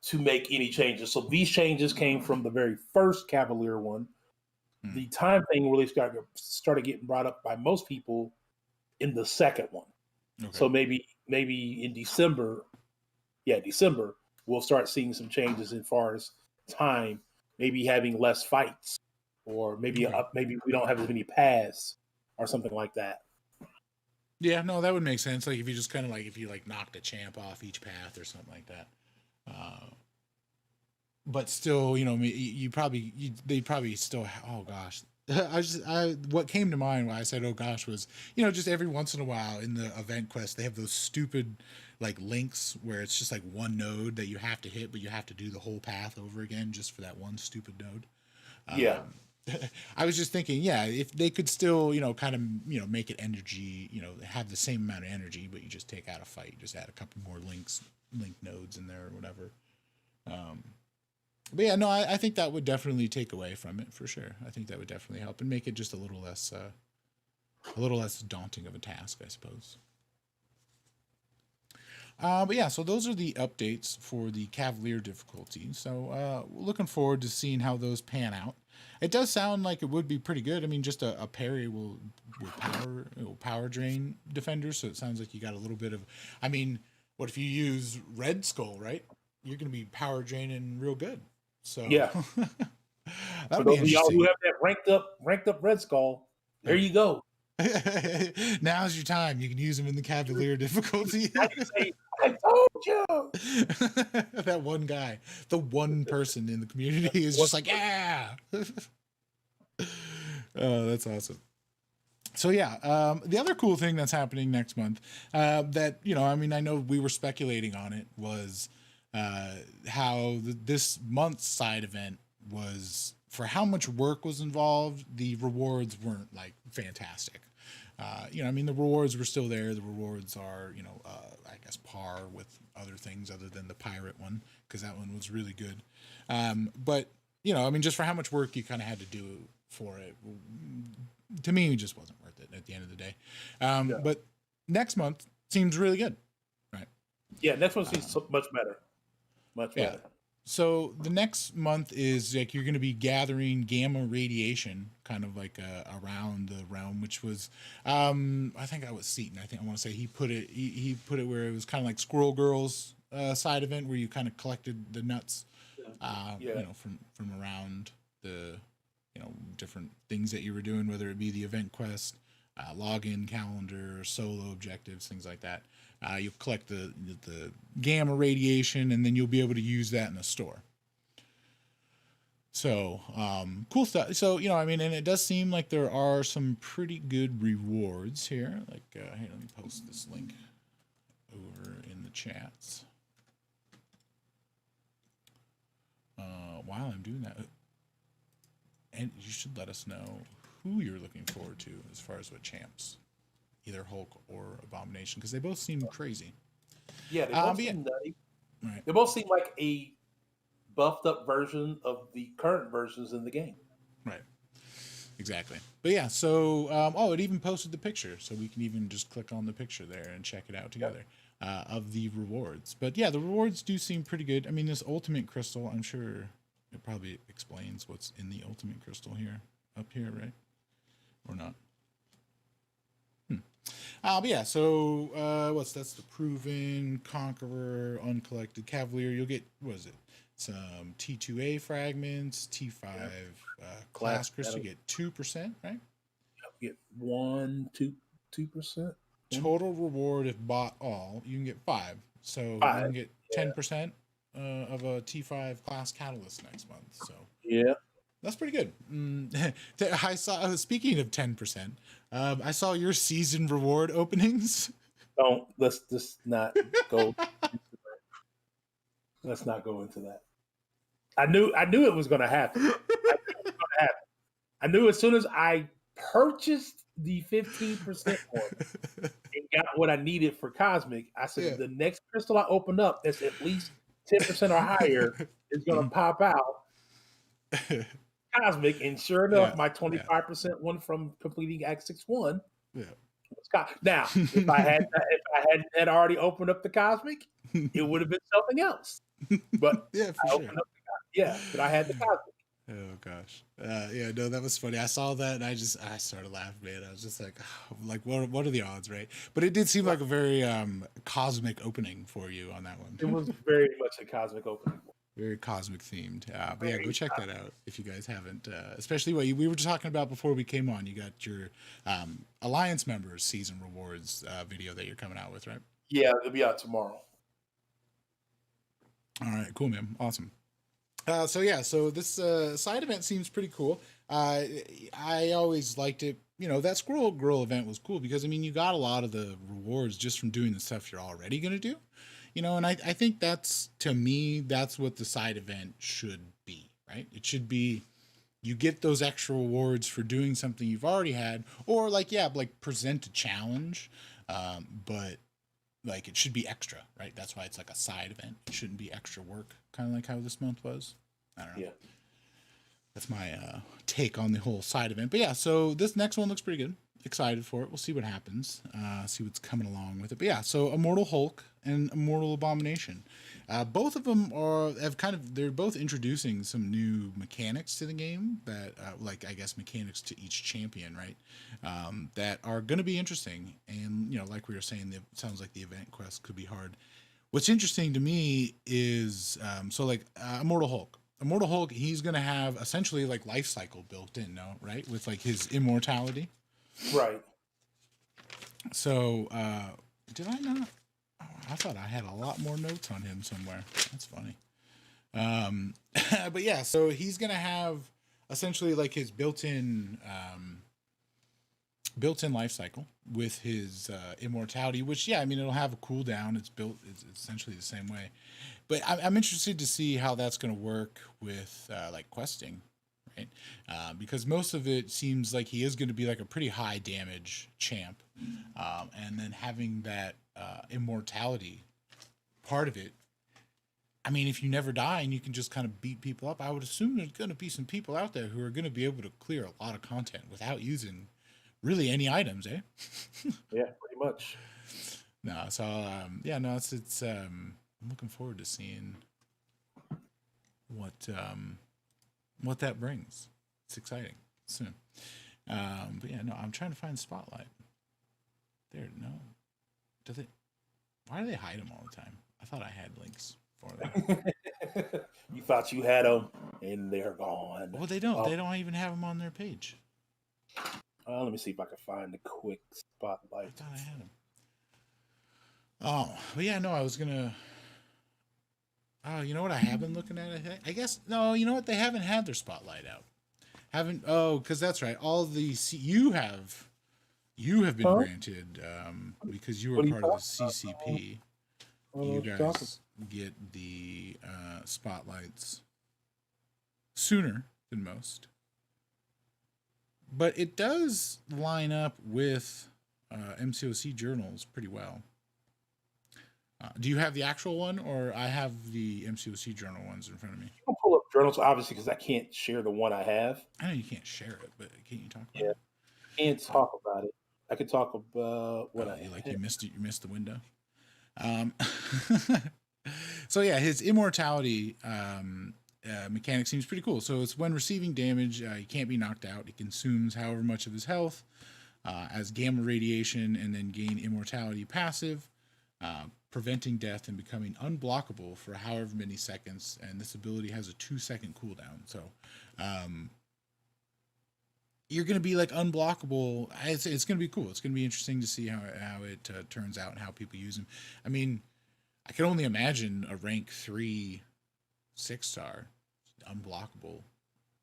to make any changes. So these changes came from the very first Cavalier one. Hmm. The time thing really started getting brought up by most people in the second one. Okay. So maybe in December, yeah, December, we'll start seeing some changes as far as time, maybe having less fights, or Okay. maybe we don't have as many paths or something like that. Yeah, no, that would make sense. Like if you just kind of like if you like knocked a champ off each path or something like that. But still, they probably still. Oh gosh, what came to mind when I said oh gosh was just every once in a while in the event quest they have those stupid like links where it's just like one node that you have to hit, but you have to do the whole path over again just for that one stupid node. Yeah, I was just thinking, yeah, if they could still, kind of, make it energy, have the same amount of energy, but you just take out a fight, just add a couple more link nodes in there or whatever. But yeah, no, I think that would definitely take away from it for sure. I think that would definitely help and make it just a little less daunting of a task, I suppose. But yeah, so those are the updates for the Cavalier difficulty. So looking forward to seeing how those pan out. It does sound like it would be pretty good. I mean, just a parry will power drain defenders. So it sounds like you got a little bit of. I mean, what if you use Red Skull, right? You're going to be power draining real good. So Yeah. That For would be those of y'all interesting. who have that ranked up Red Skull, there you go. Now's your time. You can use them in the Cavalier difficulty. I can say, I told you. That one guy, the one person in the community is just like, yeah. Oh, that's awesome. So yeah, the other cool thing that's happening next month, that, I mean, I know we were speculating on it, was how this month's side event was, for how much work was involved, the rewards weren't like fantastic. I mean, the rewards were still there. The rewards are, I guess par with other things other than the pirate one, because that one was really good. But, I mean, just for how much work you kind of had to do for it, to me, it just wasn't worth it at the end of the day. But next month seems really good. Right. Yeah, next one seems much better. Much better. So the next month is like you're going to be gathering gamma radiation, kind of like around the realm, which was, I think that was Seaton. I want to say he put it where it was kind of like Squirrel Girl's side event, where you kind of collected the nuts, from around the, different things that you were doing, whether it be the event quest, login calendar, solo objectives, things like that. You'll collect the gamma radiation, and then you'll be able to use that in a store. So, cool stuff. So, I mean, and it does seem like there are some pretty good rewards here. Like, here, let me post this link over in the chats. While I'm doing that, and you should let us know who you're looking forward to as far as what champs, either Hulk or Abomination, because they both seem crazy. Yeah, they both seem nutty. Right. They both seem like a buffed up version of the current versions in the game. Right. Exactly. But yeah, so it even posted the picture, so we can even just click on the picture there and check it out together, of the rewards. But yeah, the rewards do seem pretty good. I mean, this ultimate crystal, I'm sure it probably explains what's in the ultimate crystal here, up here, right? Or not? But yeah, so that's the Proven, Conqueror, Uncollected, Cavalier. You'll get, what is it? Some T2A fragments, T5 class crystal. You get 2%, right? You get 2%. Total reward if bought all, you can get 5. So you can get 10% of a T5 class catalyst next month. So yeah, that's pretty good. I saw. Speaking of 10%, I saw your season reward openings. Let's just not go. Let's not go into that. I knew it was going to happen. I knew as soon as I purchased the 15% one and got what I needed for Cosmic, I said the next crystal I open up that's at least 10% or higher is going to pop out Cosmic. And sure enough, my 25% one from completing Act 6-1. Yeah. Now, if I had already opened up the Cosmic, it would have been something else. But yeah, for sure. But I had the Cosmic. Oh gosh, no, that was funny. I saw that and I started laughing, man. I was just like, what are the odds, right? But it did seem like a very cosmic opening for you on that one. It was very much a cosmic opening. Very cosmic themed. But yeah, go check that out if you guys haven't. Especially what we were just talking about before we came on. You got your Alliance members season rewards video that you're coming out with, right? Yeah, it'll be out tomorrow. All right, cool, man. Awesome. So this side event seems pretty cool. I always liked it. That Squirrel Girl event was cool because, I mean, you got a lot of the rewards just from doing the stuff you're already going to do. And I think to me, that's what the side event should be, right? It should be you get those extra rewards for doing something you've already had, or like, yeah, like present a challenge, but like it should be extra, right? That's why it's like a side event. It shouldn't be extra work, kind of like how this month was. I don't know. Yeah. That's my take on the whole side event. But yeah, so this next one looks pretty good. Excited for it. We'll see what happens. See what's coming along with it. But yeah, so Immortal Hulk and Immortal Abomination. Both of them they're both introducing some new mechanics to the game that, like, I guess mechanics to each champion, right? That are going to be interesting. And, like we were saying, it sounds like the event quest could be hard. What's interesting to me is, Immortal Hulk. Immortal Hulk, he's going to have essentially like life cycle built in, no? Right? With like his immortality. Right. So, did I not? Oh, I thought I had a lot more notes on him somewhere. That's funny. But yeah, so he's going to have essentially like his built-in life cycle with his immortality, which, yeah, I mean, it'll have a cooldown. It's essentially the same way. But I'm interested to see how that's going to work with like questing, right? Because most of it seems like he is going to be like a pretty high damage champ. And then having that immortality part of it, I mean, if you never die and you can just kind of beat people up, I would assume there's going to be some people out there who are going to be able to clear a lot of content without using really any items, eh? Yeah, pretty much. No, so it's I'm looking forward to seeing what that brings. It's exciting soon. But yeah, no, I'm trying to find Spotlight. There, no. Why do they hide them all the time? I thought I had links for them. You thought you had them, and they're gone. Well, they don't. They don't even have them on their page. Let me see if I can find the quick Spotlight. I thought I had them. Oh, but yeah, no, I was gonna. Oh, you know what I have been looking at? I guess no. You know what? They haven't had their Spotlight out. Haven't? Oh, because that's right. All the you have been granted because you were part of the CCP. You guys get the spotlights sooner than most, but it does line up with MCoC journals pretty well. Do you have the actual one, or I have the MCoC journal ones in front of me? You can pull up journals, obviously, because I can't share the one I have. I know you can't share it, but can't you talk about it? I can't talk about it. I can talk about what I like. You missed it. You missed the window. So yeah, his immortality mechanic seems pretty cool. So it's when receiving damage, he can't be knocked out. It consumes however much of his health as gamma radiation, and then gain immortality passive, preventing death and becoming unblockable for however many seconds. And this ability has a 2-second cooldown. So you're going to be like unblockable. It's going to be cool. It's going to be interesting to see how it turns out and how people use him. I mean, I can only imagine a rank 3 6-star unblockable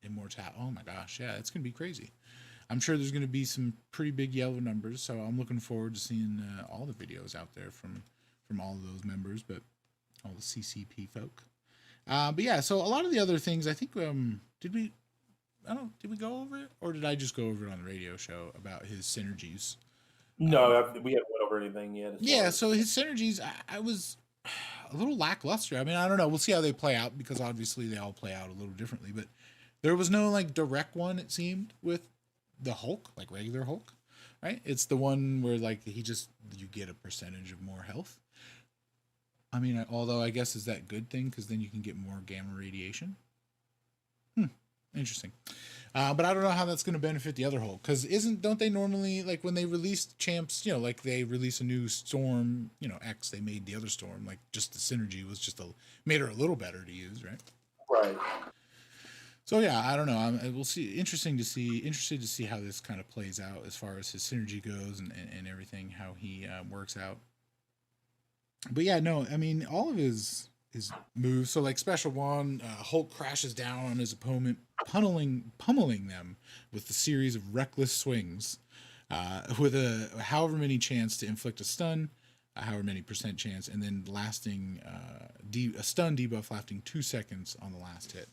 immortal. Oh my gosh. Yeah, it's going to be crazy. I'm sure there's going to be some pretty big yellow numbers. So I'm looking forward to seeing all the videos out there from all of those members, but all the CCP folk. But yeah, so a lot of the other things, I think, did we go over it, or did I just go over it on the radio show about his synergies? No, we haven't went over anything yet. Yeah, so his synergies, I was a little lackluster. I mean, I don't know. We'll see how they play out, because obviously they all play out a little differently. But there was no like direct one, it seemed, with the Hulk, like regular Hulk, right? It's the one where like you get a percentage of more health. I mean, although I guess is that a good thing, because then you can get more gamma radiation. Interesting. But I don't know how that's going to benefit the other Hulk, because don't they normally, like when they release champs, like they release a new Storm, X, they made the other Storm, like just the synergy was just made her a little better to use, right? Right. So yeah, I don't know. We'll see. Interested to see how this kind of plays out as far as his synergy goes and everything, how he works out. But yeah, no, I mean, all of his moves. So like special one, Hulk crashes down on his opponent, pummeling them with a series of reckless swings, with a however many chance to inflict a stun, however many % chance, and then lasting a stun debuff lasting 2 seconds on the last hit.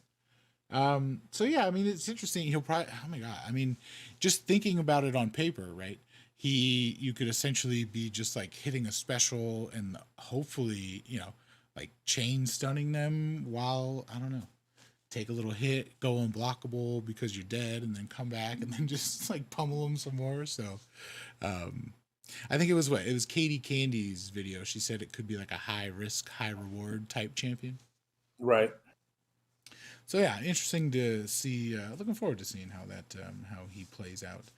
So yeah, I mean, it's interesting. He'll probably, oh my God. I mean, just thinking about it on paper, right? You could essentially be just like hitting a special and hopefully, like chain stunning them while, I don't know, take a little hit, go unblockable because you're dead, and then come back and then just like pummel them some more. So, um, I think it was it was Katie Candy's video. She said it could be like a high risk, high reward type champion. Right. So yeah, interesting to see. Looking forward to seeing how how he plays out.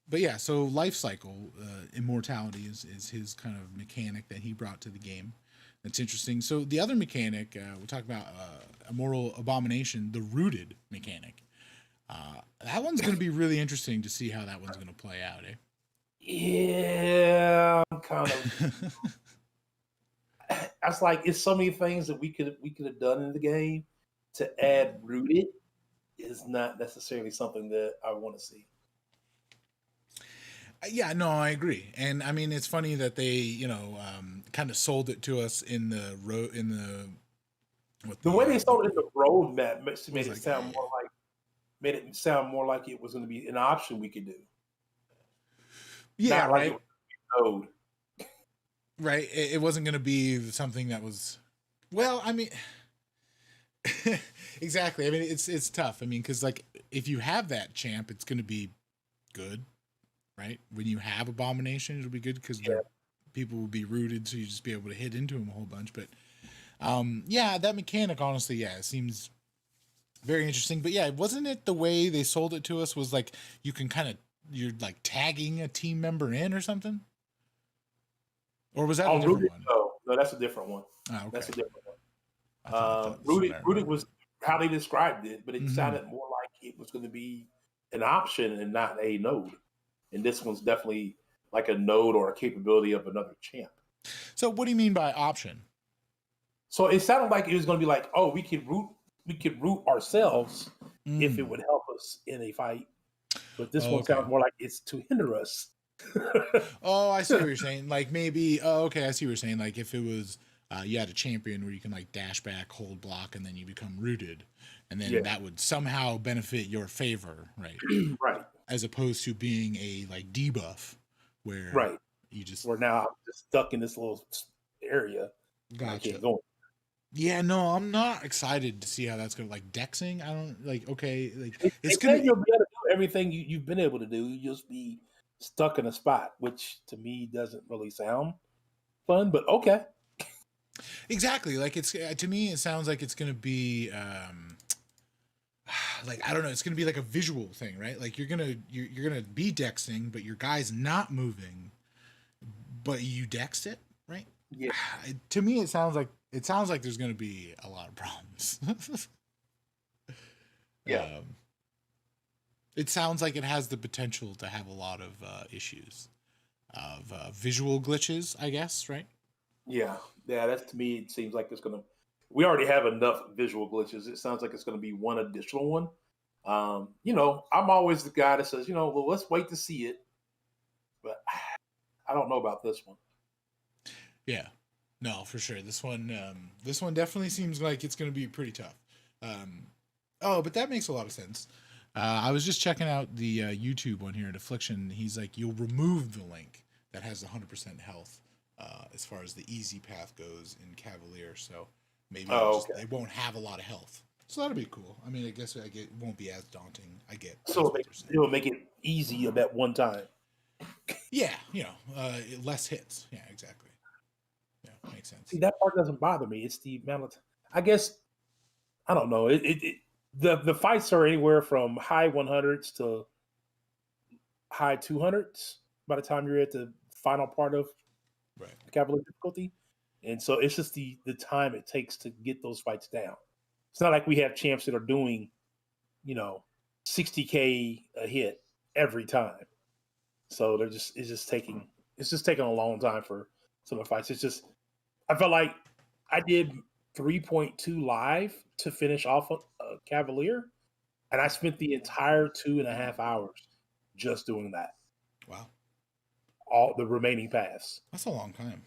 But yeah, so life cycle immortality is his kind of mechanic that he brought to the game. That's interesting. So the other mechanic we'll talk about immoral abomination, the rooted mechanic. That one's going to be really interesting to see how that one's going to play out. Yeah, I'm kind of. That's like it's so many things that we could have done in the game. To add rooted is not necessarily something that I want to see. Yeah, no, I agree, and I mean it's funny that they kind of sold it to us in the The way they sold it in the roadmap made it like, sound more like it was going to be an option we could do. Yeah, not right. Like it was node. Right. It wasn't going to be something that was. Well, I mean, exactly. I mean, it's tough. I mean, because like if you have that champ, it's going to be good, right? When you have abomination, it'll be good because people will be rooted, so you just be able to hit into them a whole bunch. But yeah, that mechanic, honestly, yeah, it seems very interesting. But yeah, wasn't it the way they sold it to us was like you can you're like tagging a team member in or something? Or was that a different Rooted, one? no, that's a different one. Oh, okay. That's a different one. I thought Rooted was how they described it, but it Mhm. sounded more like it was going to be an option and not a node. And this one's definitely like a node or a capability of another champ. So what do you mean by option? So it sounded like it was going to be like, oh, we could root ourselves if it would help us in a fight. But this one sounds more like it's to hinder us. Oh, I see what you're saying. Like maybe, oh, okay, I see what you're saying. Like if it was, you had a champion where you can like dash back, hold block, and then you become rooted, and then that would somehow benefit your favor, right? Right. As opposed to being a like debuff, where you just where now I'm just stuck in this little area. Gotcha. I can't go. Yeah, no, I'm not excited to see how that's gonna like dexing. I don't like. Okay, like It's gonna you'll be able to do everything you've been able to do. You just be stuck in a spot, which to me doesn't really sound fun. But okay. Exactly. Like it's to me, it sounds like it's gonna be like I don't know. It's gonna be like a visual thing, right? Like you're gonna be dexing, but your guy's not moving, but you dexed it, right? Yeah. To me, it sounds like there's gonna be a lot of problems. Yeah. It sounds like it has the potential to have a lot of issues of visual glitches, I guess, right? Yeah. That's to me. It seems like it's gonna. We already have enough visual glitches. It sounds like it's going to be one additional one. I'm always the guy that says, well, let's wait to see it. But I don't know about this one. Yeah, no, for sure. This one definitely seems like it's going to be pretty tough. But that makes a lot of sense. I was just checking out the YouTube one here at Affliction. He's like, you'll remove the link that has 100% health as far as the easy path goes in Cavalier. So maybe they won't have a lot of health. So that'll be cool. I mean, I guess it won't be as daunting. I get. So it will make it easy at that one time. Yeah, less hits. Yeah, exactly. Yeah, makes sense. See, that part doesn't bother me. It's the amount of. I guess I don't know. The fights are anywhere from high 100s to high 200s by the time you're at the final part of the Cavalier difficulty. And so it's just the time it takes to get those fights down. It's not like we have champs that are doing, 60K a hit every time. So it's just taking a long time for some of the fights. It's just I felt like I did 3.2 live to finish off a Cavalier, and I spent the entire 2.5 hours just doing that. Wow. All the remaining paths. That's a long time.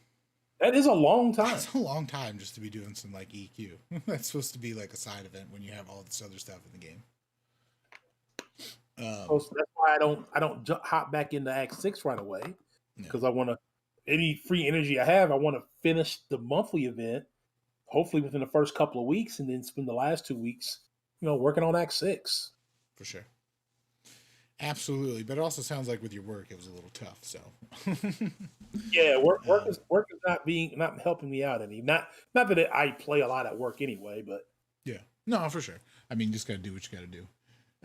That is a long time. That's a long time just to be doing some like EQ. That's supposed to be like a side event when you have all this other stuff in the game. So that's why I don't hop back into Act 6 right away, because I want to, any free energy I have, I want to finish the monthly event, hopefully within the first couple of weeks, and then spend the last 2 weeks, working on Act 6. For sure. Absolutely. But it also sounds like with your work, it was a little tough. So yeah, work is not helping me out any. Not that I play a lot at work anyway, but yeah, no, for sure. I mean, you just got to do what you got to do.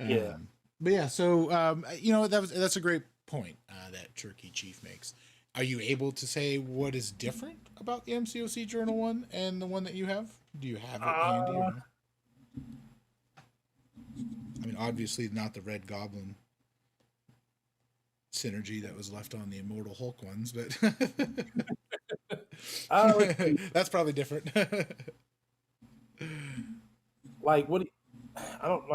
Yeah. But yeah, so that's a great point that Turkey Chief makes. Are you able to say what is different about the MCoC Journal one and the one that you have? Do you have it handy? Or no? I mean, obviously not the Red Goblin synergy that was left on the Immortal Hulk ones, but that's probably different. Like what? I don't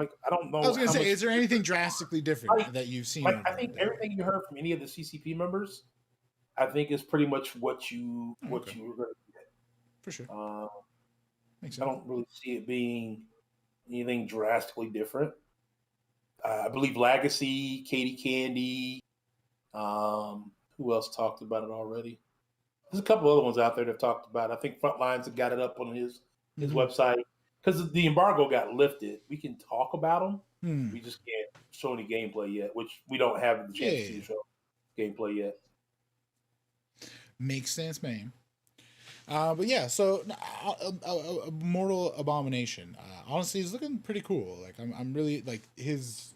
know. I was gonna say, is there anything drastically different that you've seen? I think everything you heard from any of the CCP members, I think is pretty much what you were going to get. For sure. Makes sense. I don't really see it being anything drastically different. I believe Legacy, Katie Candy, who else talked about it already? There's a couple other ones out there that have talked about it. I think Frontlines have got it up on his website. Because the embargo got lifted, we can talk about them. We just can't show any gameplay yet, which we don't have the chance to show gameplay yet. Makes sense, man. But yeah, so Mortal Abomination. Honestly, he's looking pretty cool. Like I'm really like his.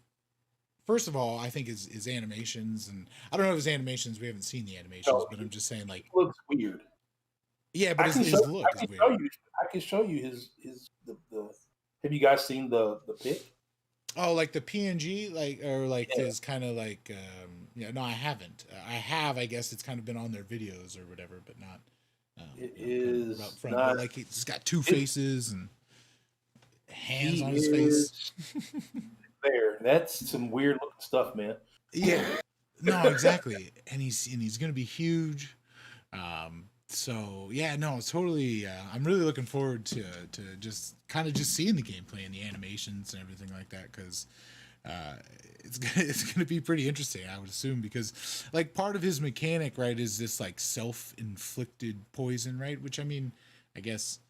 First of all, I think his animations, and I don't know if his animations. We haven't seen the animations, but I'm just saying, like, it looks weird. Yeah, but his look is weird. I can show you the. Have you guys seen the pic? Oh, like the PNG, his kind of like. No, I haven't. I have. I guess it's kind of been on their videos or whatever, but not. It is up front, not. But like he's got two faces and hands on his face. There, that's some weird looking stuff, man. Yeah, no, exactly, and he's gonna be huge. So yeah, no, it's totally. I'm really looking forward to just seeing the gameplay and the animations and everything like that, because it's gonna be pretty interesting, I would assume, because like part of his mechanic, right, is this like self-inflicted poison, right? Which I mean, I guess.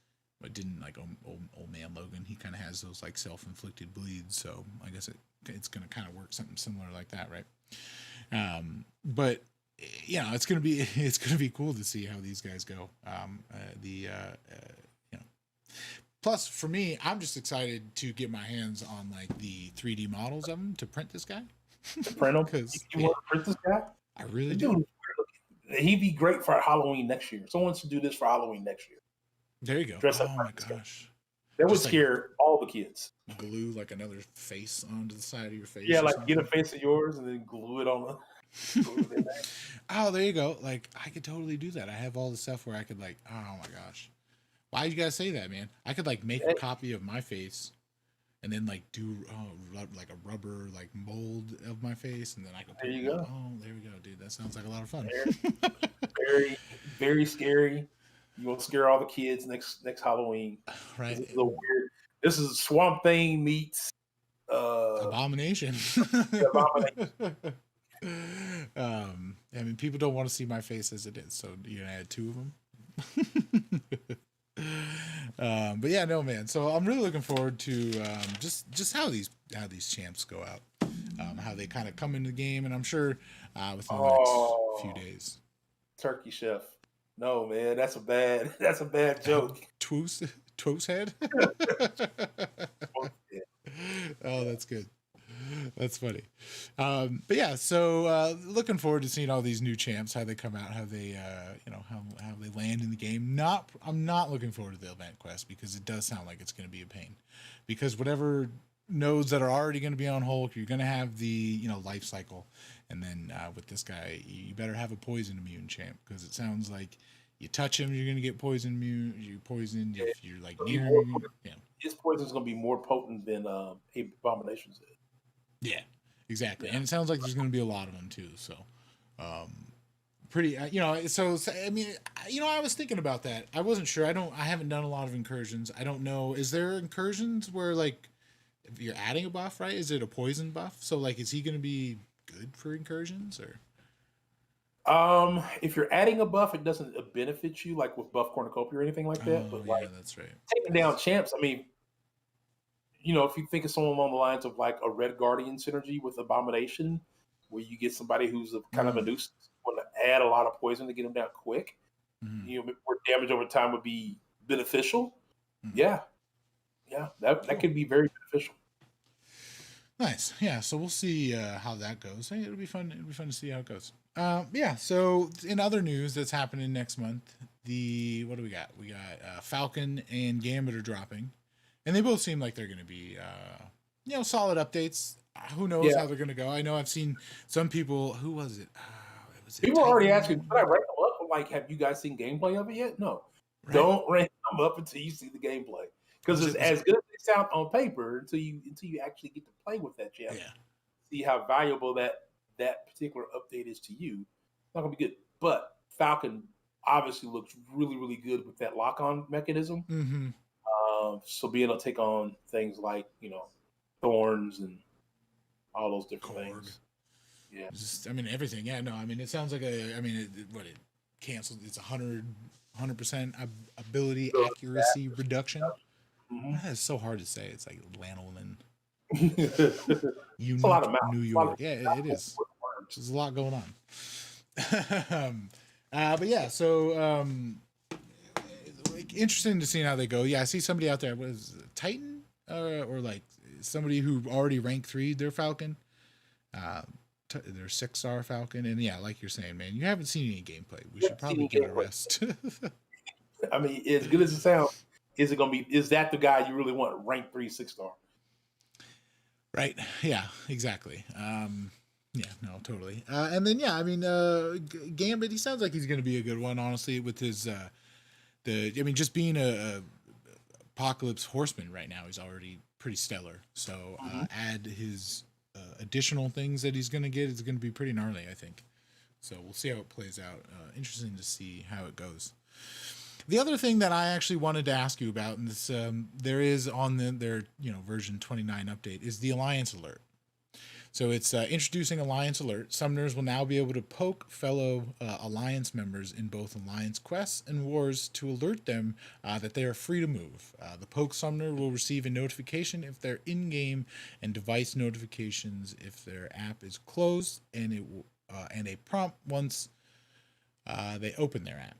But didn't like old man Logan? He kind of has those like self-inflicted bleeds, so I guess it's gonna kind of work something similar like that, right? But it's gonna be cool to see how these guys go. Plus for me, I'm just excited to get my hands on like the 3D models of him to print this guy. Print him? Because you want to print this guy? I really do. He'd be great for Halloween next year. Someone should do this for Halloween next year. There you go. Dress up. Oh my gosh. That would scare all the kids. Glue like another face onto the side of your face. Yeah, like get a face of yours and then glue it on the. Oh, there you go. Like I could totally do that. I have all the stuff where I could like. Oh my gosh. Why you guys say that, man? I could like make a copy of my face, and then like do like a rubber like mold of my face, and then I can. There you go. Oh, there we go, dude. That sounds like a lot of fun. Very, very scary. You won't scare all the kids next Halloween. Right. This is Swamp Thing meets Abomination. Abomination. I mean, people don't want to see my face as it is, so you're gonna add two of them. But yeah, no, man. So I'm really looking forward to just how these champs go out, how they kind of come into the game, and I'm sure within the next few days. Turkey Chef. No, man, that's a bad joke. Twos head? Oh, that's good. That's funny. But yeah, so looking forward to seeing all these new champs, how they come out, how they how they land in the game. I'm not looking forward to the event quest, because it does sound like it's going to be a pain. Because whatever nodes that are already going to be on Hulk, you're going to have the life cycle. And then with this guy, you better have a poison immune champ, because it sounds like you touch him, you're gonna get poison immune. You're poisoned if you're like near him. Yeah, his poison is gonna be more potent than Abomination's is. Yeah, exactly. And it sounds like there's gonna be a lot of them too. So pretty, so I mean, I was thinking about that. I wasn't sure. I haven't done a lot of incursions. I don't know. Is there incursions where like if you're adding a buff, right? Is it a poison buff? So like, is he going to be good for incursions or? If you're adding a buff, it doesn't benefit you like with buff cornucopia or anything like that. Oh But yeah, like that's right. taking down champs, I mean, if you think of someone along the lines of like a Red Guardian synergy with Abomination, where you get somebody who's a kind of a nuisance, want to add a lot of poison to get them down quick, Mhm. where damage over time would be beneficial. Mhm. Yeah, that Cool. could be very beneficial. Nice. Yeah. So we'll see how that goes. Hey, it'll be fun. It'll be fun to see how it goes. Yeah. So in other news that's happening next month, what do we got? We got Falcon and Gambit are dropping, and they both seem like they're going to be solid updates. Who knows Yeah. how they're going to go? I know I've seen some people. Who was it? People are already Titan? asking, should I rank them up? I'm like, have you guys seen gameplay of it yet? No. Right. Don't rank them up until you see the gameplay. Because Was it's it- as good as they sound on paper until you actually get to play with that champ. Yeah. See how valuable that particular update is to you. It's not gonna be good. But Falcon obviously looks really, really good with that lock-on mechanism. Mm-hmm. So being able to take on things like, thorns and all those different Korg. things. Yeah. Just, I mean, everything. Yeah, no, I mean, it sounds like it canceled. It's 100% ability accuracy reduction. Mhm. That is so hard to say. It's like lanolin. It's Unique a lot of mouth. New A lot York. of Yeah, it is. There's a lot going on. But yeah, so like, interesting to see how they go. Yeah, I see somebody out there. Was Titan or like somebody who already ranked 3 their Falcon. Their 6-star Falcon, and yeah, like you're saying, man, you haven't seen any gameplay. We should probably give it a rest. I mean, as good as it sounds, is that the guy you really want ranked 3 6-star? Right. Yeah, exactly. Yeah, no, totally. And then, yeah, I mean, Gambit, he sounds like he's going to be a good one, honestly, with his, just being a Apocalypse Horseman right now, he's already pretty stellar. So add his additional things that he's going to get, it's going to be pretty gnarly, I think. So we'll see how it plays out. Interesting to see how it goes. The other thing that I actually wanted to ask you about, and this there is on their version 29 update, is the Alliance Alert. So it's introducing Alliance Alert. Summoners will now be able to poke fellow Alliance members in both Alliance quests and wars to alert them that they are free to move. The poke summoner will receive a notification if they're in-game, and device notifications if their app is closed, and a prompt once they open their app.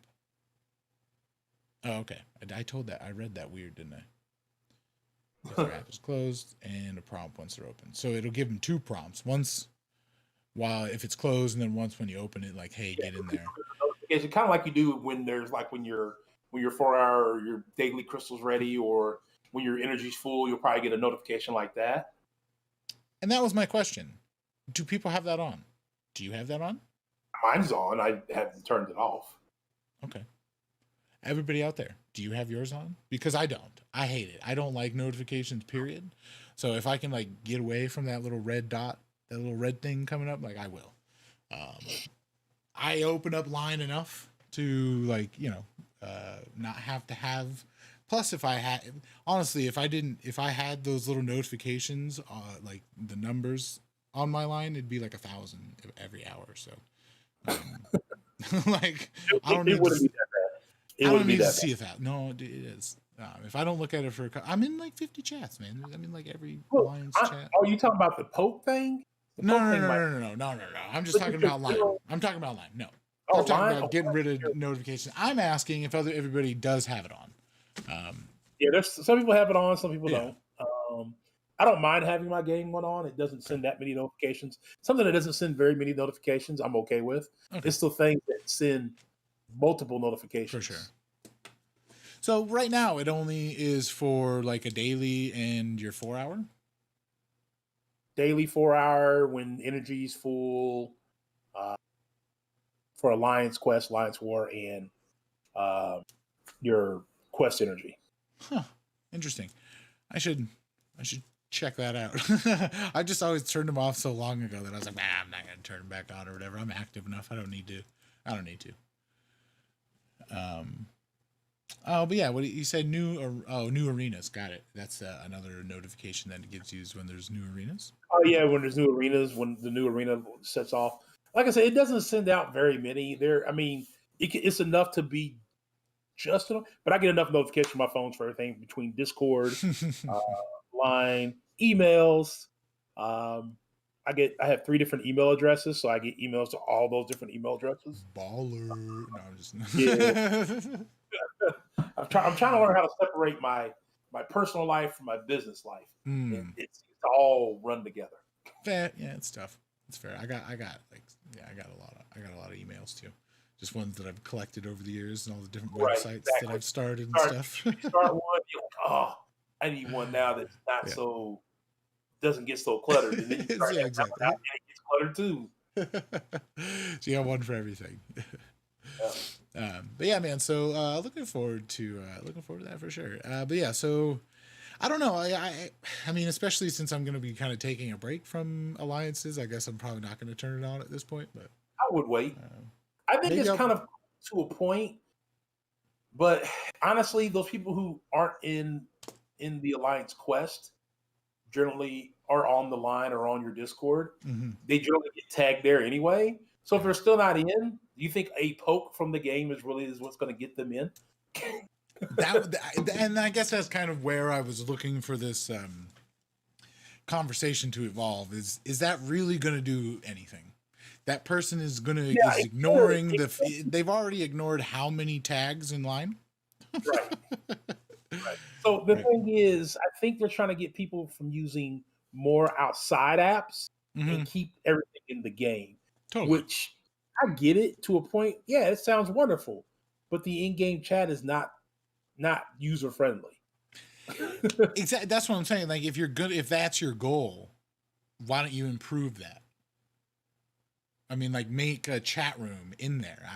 Oh, okay. I read that weird, didn't I? If their app is closed, and a prompt once they're open. So it'll give them 2 prompts. Once if it's closed, and then once when you open it, like, hey, get in there. It's kind of like you do when there's like when your 4-hour or your daily crystal's ready, or when your energy's full, you'll probably get a notification like that. And that was my question. Do people have that on? Do you have that on? Mine's on. I haven't turned it off. Okay. Everybody out there, do you have yours on? Because I don't. I hate it. I don't like notifications, period. So if I can like get away from that little red dot, that little red thing coming up, like I will. I open up line enough to like, not have to have. Plus, if I had those little notifications, like the numbers on my line, it'd be like 1,000 every hour. So, like, I don't need wouldn't be that bad. I don't need to see if that. No, it is. If I don't look at it I'm in like 50 chats, man. I'm in like every Alliance chat. Oh, you talking about the poke thing? No. I'm just talking about line. I'm talking about line. No, I'm talking about getting rid of notifications. I'm asking if everybody does have it on. Yeah, there's some people have it on, some people don't. I don't mind having my game one on. It doesn't send that many notifications. Something that doesn't send very many notifications, I'm okay with. Okay. It's the things that send multiple notifications. For sure. So right now it only is for like a daily and your 4-hour. Daily 4-hour when energy's full, for Alliance Quest, Alliance War, and your quest energy. Huh. Interesting. I should check that out. I just always turned them off so long ago that I was like, I'm not gonna turn them back on or whatever. I'm active enough. I don't need to I don't need to. Oh, but yeah, what you said, new arenas. Got it. That's another notification that it gives you is when there's new arenas. Oh yeah, when there's new arenas, when the new arena sets off. Like I said, it doesn't send out very many. I mean, it's enough to be just enough, but I get enough notifications on my phones for everything between Discord, line, emails. I have 3 different email addresses, so I get emails to all those different email addresses. Baller. No, I'm just. Yeah. I'm trying to learn how to separate my personal life from my business life. It's all run together. Fair. Yeah, it's tough. It's fair. I got a lot of emails too. Just ones that I've collected over the years and all the different websites that I've started and stuff. You start one, you're like, oh, I need one now that's not so doesn't get so cluttered. And then you start exactly. and it gets cluttered too. So you got one for everything. But yeah, man. So looking forward to that for sure. But yeah, so I don't know. I mean, especially since I'm going to be kind of taking a break from alliances, I guess I'm probably not going to turn it on at this point. But I would wait. I think it's kind of to a point, but honestly, those people who aren't in the alliance quest generally are on the line or on your Discord. They generally get tagged there anyway. So if they're still not in, do you think a poke from the game is what's going to get them in? And I guess that's kind of where I was looking for this conversation to evolve. Is that really going to do anything? That person is is ignoring they've already ignored how many tags in line? Right. Right. So the thing is, I think they're trying to get people from using more outside apps and keep everything in the game. Totally. Which I get it to a point. Yeah, it sounds wonderful, but the in-game chat is not user friendly. Exactly. That's what I'm saying. Like, if that's your goal, why don't you improve that? I mean, like, make a chat room in there.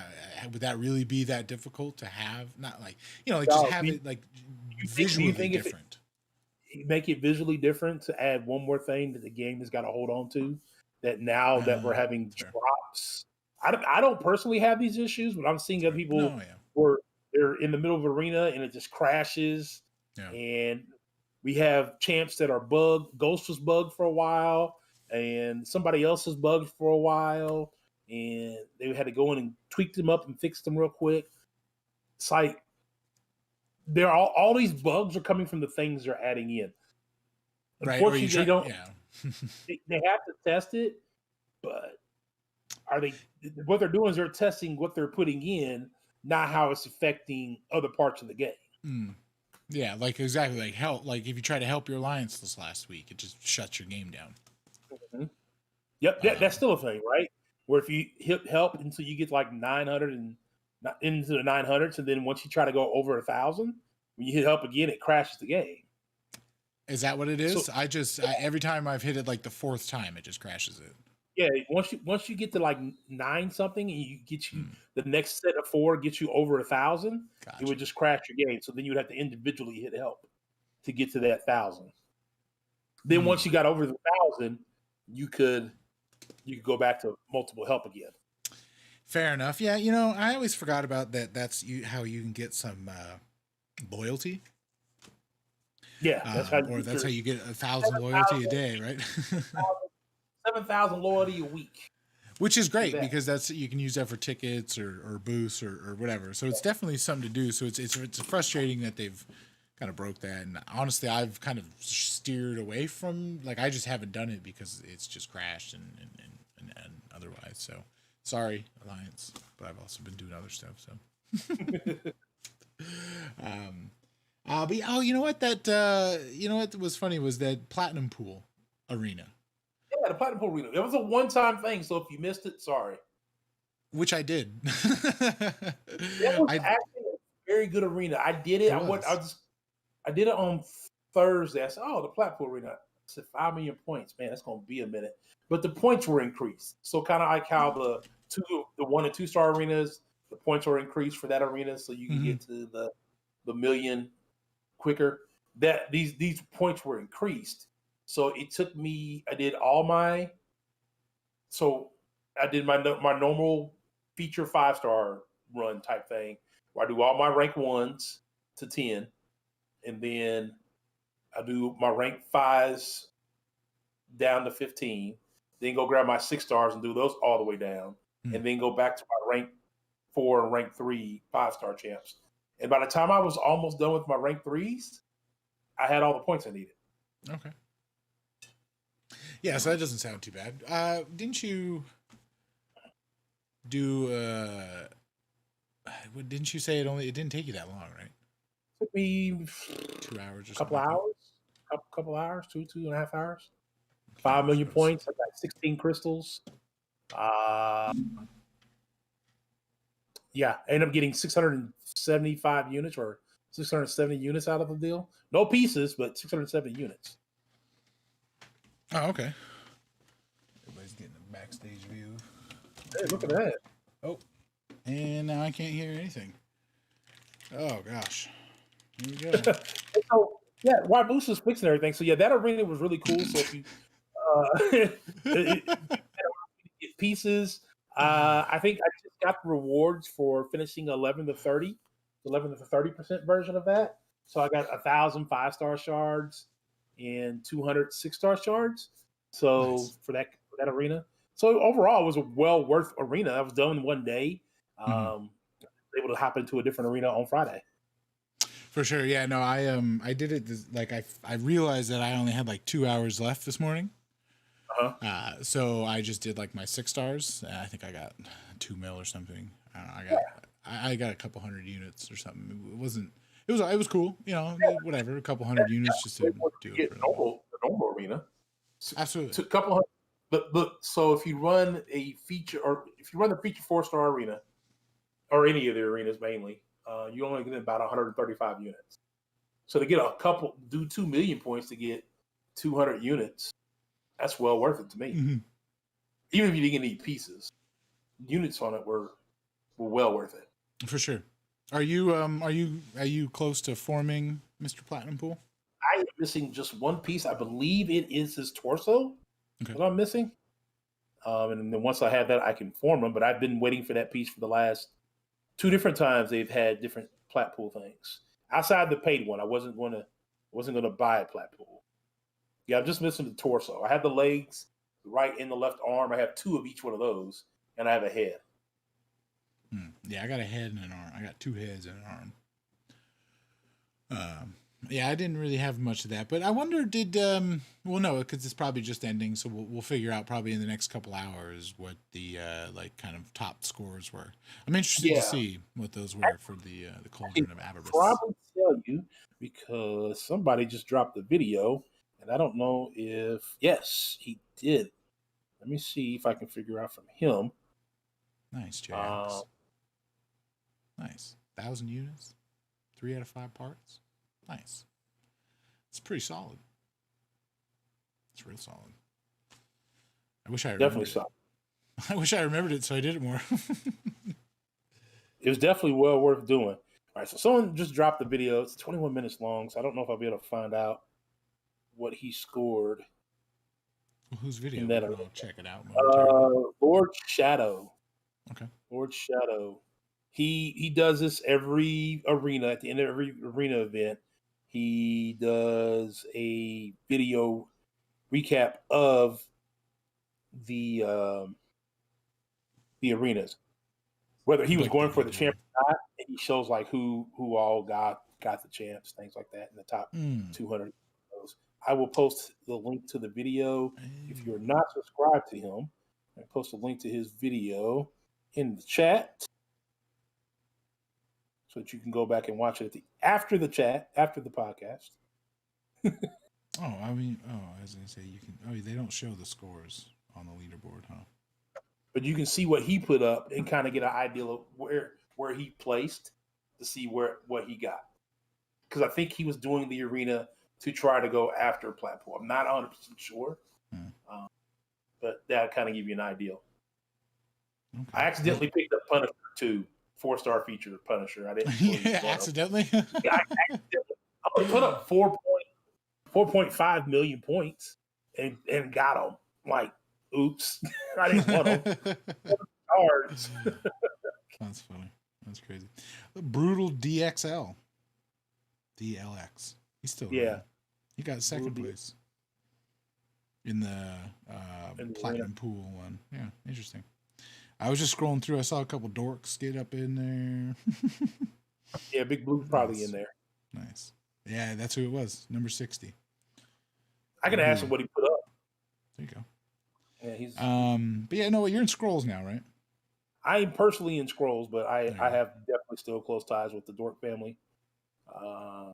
Would that really be that difficult to have? Not like, just have it like visually different. Make it visually different to add one more thing that the game has got to hold on to. That now that we're having drops, I don't personally have these issues, but I'm seeing other people where they're in the middle of arena and it just crashes. Yeah. And we have champs that are bugged. Ghost was bugged for a while, and somebody else was bugged for a while, and they had to go in and tweak them up and fix them real quick. It's like they're all these bugs are coming from the things they're adding in. Unfortunately, they don't. Yeah. they have to test it, but what they're doing is they're testing what they're putting in, not how it's affecting other parts of the game. Yeah, like exactly like help. Like if you try to help your alliance this last week, it just shuts your game down. Yep, that's still a thing, right? Where if you hit help until you get like 900 and not into the 900s, and then once you try to go over 1,000, when you hit help again, it crashes the game. Is that what it is? So, every time I've hit it like the 4th time, it just crashes it. Yeah, once you get to like 9 something, and you get the next set of 4 gets you over 1,000, it would just crash your game. So then you would have to individually hit help to get to that 1,000. Then once you got over the 1,000, you could go back to multiple help again. Fair enough. Yeah, I always forgot about that. That's how you can get some loyalty. Yeah, that's how you get 1,000 loyalty a day, right? 7,000 loyalty a week, which is great because you can use that for tickets or boosts or whatever. So it's definitely something to do. So it's frustrating that they've kind of broke that. And honestly, I've kind of steered away from I just haven't done it because it's just crashed and otherwise. So sorry, Alliance, but I've also been doing other stuff. So. But you know what? What was funny was that Platinum Pool Arena. Yeah, the Platinum Pool Arena. It was a one-time thing, so if you missed it, sorry. Which I did. That was actually a very good arena. I did it. I did it on Thursday. I said, "Oh, the Platinum Pool Arena." I said, 5 million points. Man, that's going to be a minute. But the points were increased, so kind of like how the 1 and 2 star arenas, the points were increased for that arena, so you can get to the million quicker. That these points were increased, so it took me. I did my normal feature 5-star run type thing where I do all my rank 1s to 10, and then I do my rank 5s down to 15, then go grab my 6 stars and do those all the way down, and then go back to my rank 4 and rank 3 5-star champs. And by the time I was almost done with my rank 3s, I had all the points I needed. Okay. Yeah, so that doesn't sound too bad. Didn't you do? Didn't you say it didn't take you that long, right? Took me 2 hours or a couple something. hours, couple hours, two and a half hours. 5 million points. I got 16 crystals. Yeah, I ended up getting 675 units or 670 units out of the deal. No pieces, but 670 units. Oh, okay. Everybody's getting a backstage view. Hey, look at that. Oh, and now I can't hear anything. Oh gosh. Here we go. So yeah, while Moose is fixing everything. So yeah, that arena was really cool. So if you get pieces, I think I just got the rewards for finishing 11 to 30, 11 to 30% version of that. So I got 1,000 5-star shards and 200 6-star shards. So Nice. for that arena. So overall, it was a well worth arena. I was done in one day. Able to hop into a different arena on Friday. For sure. Yeah. No. I did it. I realized that I only had like 2 hours left this morning. So I just did like my 6 stars. I think I got 2 mil or something. I got a couple hundred units or something. It was cool. You know, whatever. A couple hundred units just to do it. The normal arena. Absolutely. To a couple hundred. But so if you run a feature, or if you run the feature 4-star arena, or any of the arenas mainly, you only get about 135 units. So to get do 2 million points to get 200 units, that's well worth it to me. Mm-hmm. Even if you didn't get any pieces, units on it were well worth it. For sure. Are you close to forming Mr. Platinum Pool? I am missing just one piece. I believe it is his torso that I'm missing. And then once I have that, I can form him. But I've been waiting for that piece for the last 2 different times. They've had different plat pool things outside the paid one. I wasn't going to buy a plat pool. Yeah, I'm just missing the torso. I have the legs, the right and the left arm. I have 2 of each one of those, and I have a head. Yeah, I got a head and an arm. I got 2 heads and an arm. Yeah, I didn't really have much of that, but I wonder well, no, because it's probably just ending, so we'll figure out probably in the next couple hours what the like kind of top scores were. I'm interested to see what those were for the Cauldron of Avarice. Probably tell you because somebody just dropped the video, and I don't know if yes he did. Let me see if I can figure out from him. Nice, Jax. Nice. 1,000 units, 3 out of 5 parts. Nice. It's pretty solid. It's real solid. I wish I remembered Definitely solid. I wish I remembered it so I did it more. It was definitely well worth doing. All right, so someone just dropped the video. It's 21 minutes long, so I don't know if I'll be able to find out what he scored. Well, whose video? That I'll check it out. Lord Shadow. Okay. Lord Shadow. He does this every arena. At the end of every arena event, he does a video recap of the arenas. Whether he was going for the champ or not, and he shows like who all got the champs, things like that in the top 200. I will post the link to the video. If you're not subscribed to him, I post a link to his video in the chat so that you can go back and watch it after the podcast. I was gonna say you can. They don't show the scores on the leaderboard, huh? But you can see what he put up and kind of get an idea of where he placed to see what he got. Because I think he was doing the arena to try to go after plat pool. I'm not 100% sure, but that kind of give you an idea. Okay. I accidentally picked up Punisher too, 4-star feature Punisher. I didn't. Yeah, accidentally. I put up 4.5 million points and got them. Like, oops, I didn't want them. Cards. That's funny. That's crazy. The brutal DXL. DLX. He's still running. He got second place in the platinum pool one. Yeah, interesting. I was just scrolling through. I saw a couple dorks get up in there. Yeah, Big Blue's probably in there. Nice. Yeah, that's who it was. Number 60. I can ask him what he put up. There you go. Yeah, he's. But yeah, no, you're in Scrolls now, right? I am personally in Scrolls, but I have definitely still close ties with the Dork family. Yeah.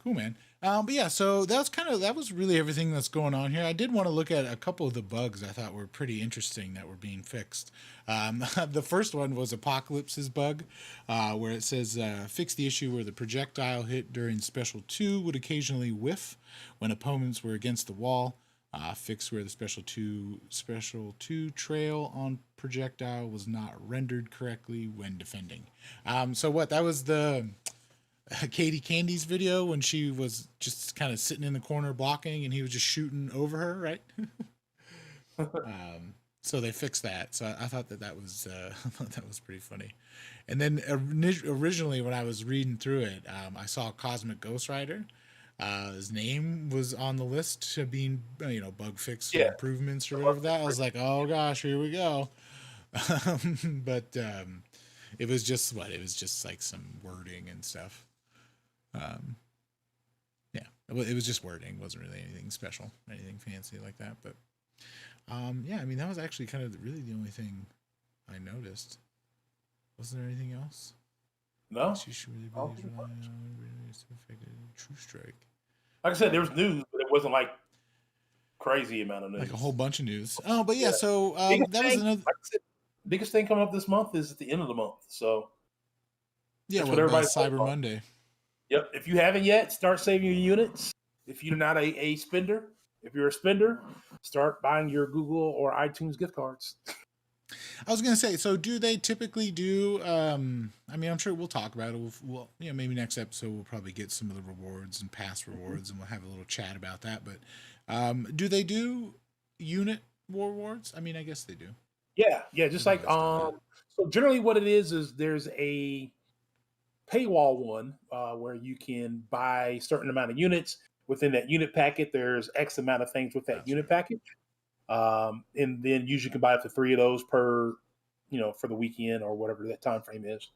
Cool, man. But yeah, so that was really everything that's going on here. I did want to look at a couple of the bugs I thought were pretty interesting that were being fixed. The first one was Apocalypse's bug, where it says fix the issue where the projectile hit during Special 2 would occasionally whiff when opponents were against the wall. Fix where the Special 2 trail on projectile was not rendered correctly when defending. So what, that was the Katie Candy's video when she was just kind of sitting in the corner blocking and he was just shooting over her, right? So they fixed that. So I thought that was pretty funny. And then originally when I was reading through it, I saw Cosmic Ghost Rider. His name was on the list to being, bug fix improvements or whatever that. I was like, oh gosh, here we go. But it was just like some wording and stuff. It was just wording. It wasn't really anything special, anything fancy like that. But yeah, I mean, that was actually kind of really the only thing I noticed. Wasn't there anything else? No. She should really rely on True Strike. Like I said, there was news, but it wasn't like crazy amount of news. Like a whole bunch of news. Oh, but yeah, so that was another. Like I said, biggest thing coming up this month is at the end of the month. So yeah, what everybody's Cyber Monday. Yep. If you haven't yet, start saving your units. If you're not a spender, if you're a spender, start buying your Google or iTunes gift cards. I was going to say, so do they typically do, I mean, I'm sure we'll talk about it. We'll maybe next episode we'll probably get some of the rewards and past rewards and we'll have a little chat about that. But do they do unit rewards? I mean, I guess they do. Yeah. Just like, so generally what it is there's a paywall one where you can buy a certain amount of units. Within that unit packet, there's X amount of things with that unit package. And then usually you can buy up to 3 of those per, for the weekend or whatever that time frame is.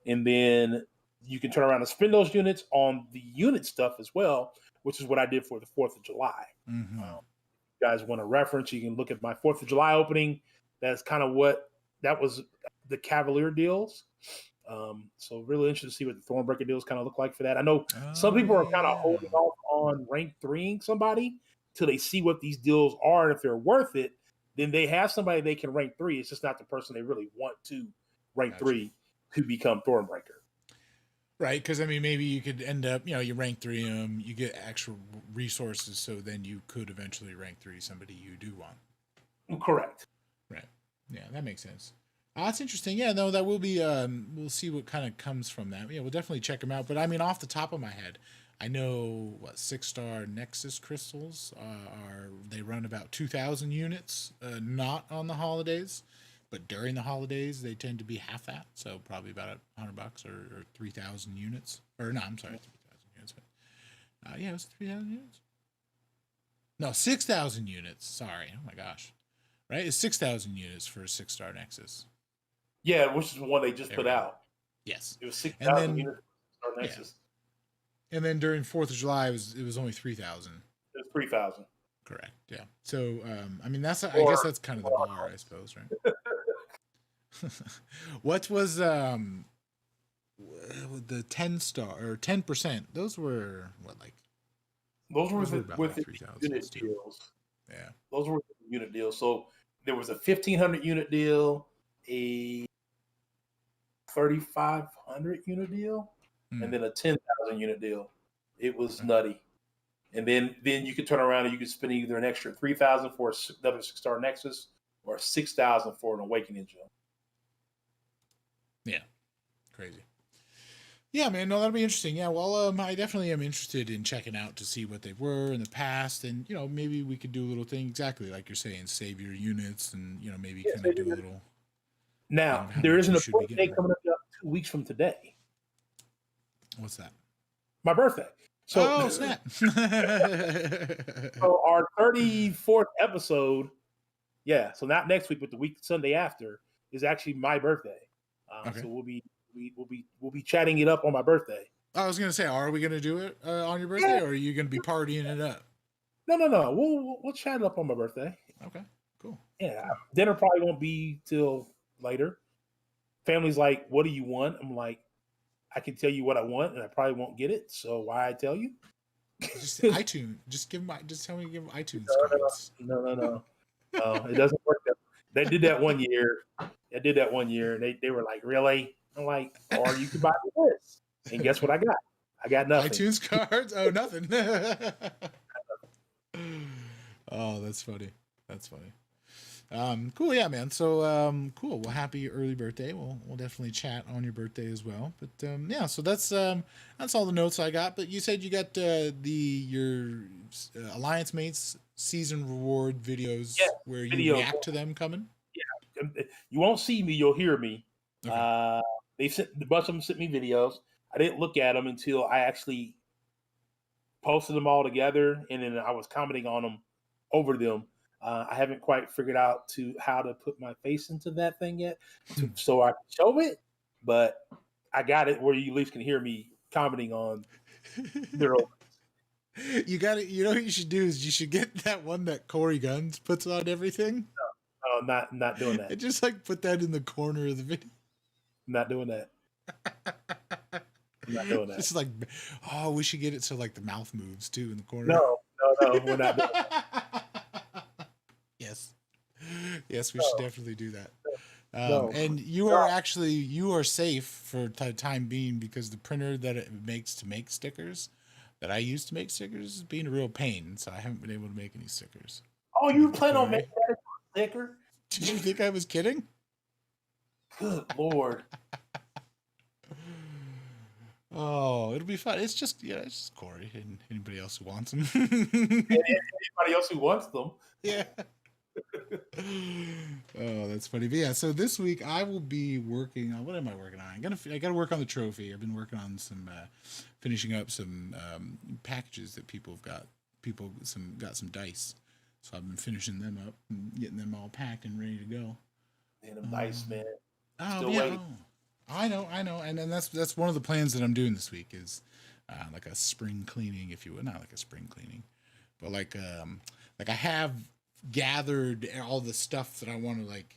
And then you can turn around and spend those units on the unit stuff as well, which is what I did for the 4th of July. Mm-hmm. You guys want a reference, you can look at my 4th of July opening. That's kind of that was the Cavalier deals. So really interested to see what the Thornbreaker deals kind of look like for that. I know some people are kind of holding off on rank 3ing somebody till they see what these deals are, and if they're worth it, then they have somebody they can rank 3. It's just not the person they really want to rank 3 to become Thornbreaker. Right, because I mean, maybe you could end up, you rank 3 them, you get actual resources, so then you could eventually rank 3 somebody you do want. Correct. Right. Yeah, that makes sense. That's interesting. Yeah, no, that will be. We'll see what kind of comes from that. Yeah, we'll definitely check them out. But I mean, off the top of my head, I know 6-star Nexus crystals they run about 2,000 units, not on the holidays, but during the holidays they tend to be half that. So probably about $100 or 3,000 units. Or no, I'm sorry, 3,000 units. But yeah, it was 3,000 units. No, 6,000 units. Sorry. Oh my gosh. Right, it's 6,000 units for a 6-star Nexus. Yeah, which is the one they just put out. Yes, it was 6,000 units for 6-star Nexus. Yeah. And then during 4th of July, it was only 3,000. It was 3,000. Correct. Yeah. So I mean, I guess that's kind of the bar, I suppose, right? What was the 10-star or 10%? Those were what, like? Those were with the unit deals. Yeah. Those were unit deals. So there was a 1,500 unit deal, a 3,500 unit deal, and then a 10,000 unit deal. It was nutty. And then you could turn around and you could spend either an extra 3,000 for another 6-star Nexus or 6,000 for an Awakening Gem. Yeah, crazy. Yeah, man. No, that'll be interesting. Yeah, well, I definitely am interested in checking out to see what they were in the past, and maybe we could do a little thing exactly like you're saying, save your units, and maybe Yeah, kind so of do a little thing now of how there much is you an should be important day getting. coming up 2 weeks from today. What's that? My birthday. So, Oh, snap! so our 34th episode, yeah. So not next week, but the week Sunday after is actually my birthday. Okay. So we'll be chatting it up on my birthday. I was gonna say, are we gonna do it on your birthday, Yeah. or are you gonna be partying it up? No. We'll chat it up on my birthday. Okay, cool. Yeah. Cool. Dinner probably won't be till later. Family's like, "What do you want?" I'm like, "I can tell you what I want, and I probably won't get it. So why I tell you?" Just iTunes. Just give them. Just tell me to give them iTunes cards. No. It doesn't work. They did that one year. I did that one year, and they were like, "Really?" I'm like, "Or you can buy this." And guess what I got? I got nothing. iTunes cards? Oh, nothing. Oh, that's funny. That's funny. Cool, yeah, man. So, cool. Well, happy early birthday. We'll definitely chat on your birthday as well. But yeah, so that's all the notes I got. But you said you got your Alliance Mates season reward videos where you video. react to them coming. You won't see me. You'll hear me. Okay. They sent a bunch of them sent me videos. I didn't look at them until I actually posted them all together, and then I was commenting on them over them. I haven't quite figured out how to put my face into that thing yet, so I can show it. But I got it where you at least can hear me commenting on their own. You got it. You know what you should do is you should get that one that Corey Guns puts on everything. Not doing that. And just like put that in the corner of the video. Not doing that. I'm not doing that. It's like, oh, we should get it so like the mouth moves too in the corner. No, we're not doing that. Yes, we should definitely do that. No. And you are safe for the time being because the printer that it makes to make stickers that I use to make stickers is being a real pain, so I haven't been able to make any stickers. Oh, you plan on making that a sticker? Did you think I was kidding? Good Lord. Oh, it'll be fun. It's just Corey and anybody else who wants them. Anybody else who wants them. Yeah. Oh, that's funny. But yeah, so this week I will be working on, what am I working on? I gotta work on the trophy. I've been working on some finishing up some packages that people got some dice. So I've been finishing them up and getting them all packed and ready to go. And I'm nice, man. Oh, Still yeah. waiting. I know. And then that's one of the plans that I'm doing this week is like a spring cleaning, if you would. Not like a spring cleaning, but like I have gathered all the stuff that I want to like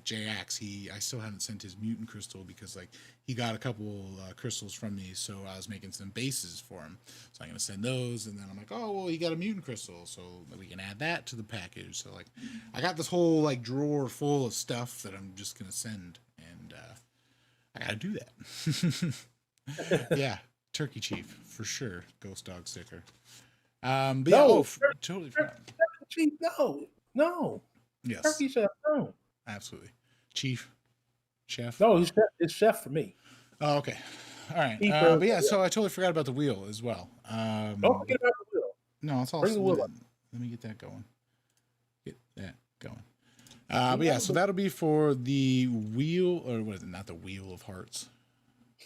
J-Ax. I still haven't sent his mutant crystal because like he got a couple crystals from me, so I was making some bases for him. So I'm gonna send those, and then I'm like, oh well, he got a mutant crystal, so we can add that to the package. So like, I got this whole like drawer full of stuff that I'm just gonna send, and I gotta do that. Yeah, Turkey Chief for sure. GhostDog sticker. But No, totally. Chief, no. Yes, Turkey chef, no. absolutely. Chef. No, it's chef for me. Oh, okay. All right. Chief, But yeah, so I totally forgot about the wheel as well. Don't forget about the wheel. No, it's all. Bring the wheel Let me get that going. But yeah, so that'll be for the wheel, or what is it? Not the Wheel of Hearts.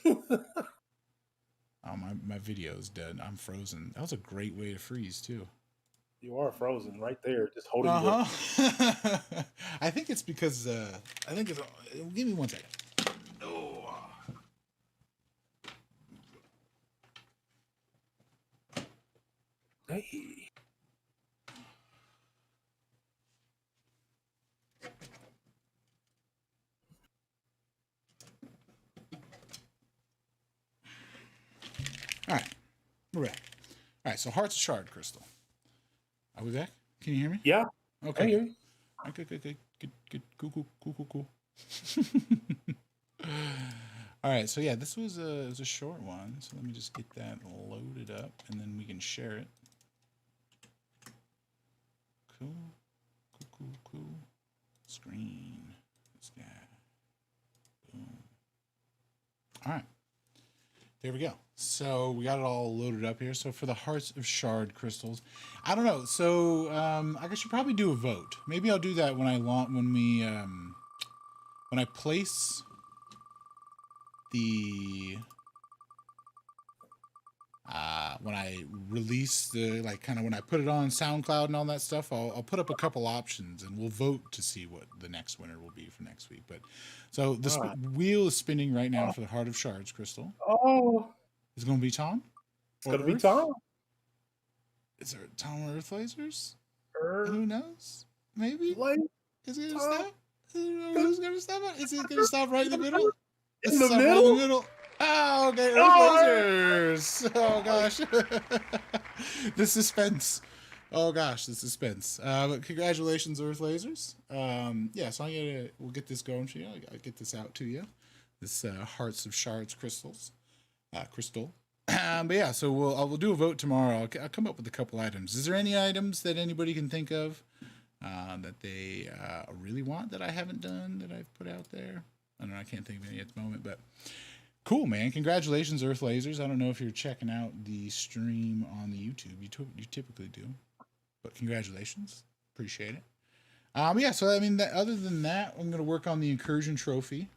Oh, my video is dead. I'm frozen. That was a great way to freeze too. You are frozen right there, just holding Uh-huh. I think it's because give me 1 second. Oh. Hey. All right, we're back. All right, so Heart's Shard Crystal. Are we back? Can you hear me? Yeah. Okay. I hear you. Okay, good, cool. All right, so yeah, this was a short one. So let me just get that loaded up, and then we can share it. Cool. Screen. This guy. Boom. All right. Here we go. So we got it all loaded up here. So for the Hearts of Shard crystals, I don't know. So I should probably do a vote. Maybe I'll do that when I launch, when I place the when I release the, like, kind of when I put it on SoundCloud and all that stuff, I'll put up a couple options and we'll vote to see what the next winner will be for next week. But so the wheel is spinning right now for the Heart of Shards crystal. Oh, Is it going to be Tom? it's gonna be Tom. Is there Tom or Earth Lasers? Earth Who knows? Maybe. Like Is it going to Tom. stop? Who's going to stop it? Is it going to stop right in the middle? In Let's the stop right middle? in the middle. Oh, okay. Earth Oh, Lasers. Oh, gosh. The suspense. Oh, gosh, the suspense. But congratulations, Earth Lasers. Yeah, so we'll get this going for you. I'll get this out to you. This Hearts of Shards crystals. Crystal. But yeah, so we'll do a vote tomorrow. I'll come up with a couple items. Is there any items that anybody can think of that they really want that I haven't done, that I've put out there? I don't know. I can't think of any at the moment, but cool, man. Congratulations, Earth Lasers. I don't know if you're checking out the stream on the YouTube. You typically do, but congratulations. Appreciate it. Yeah, so I mean, other than that, I'm going to work on the Incursion Trophy.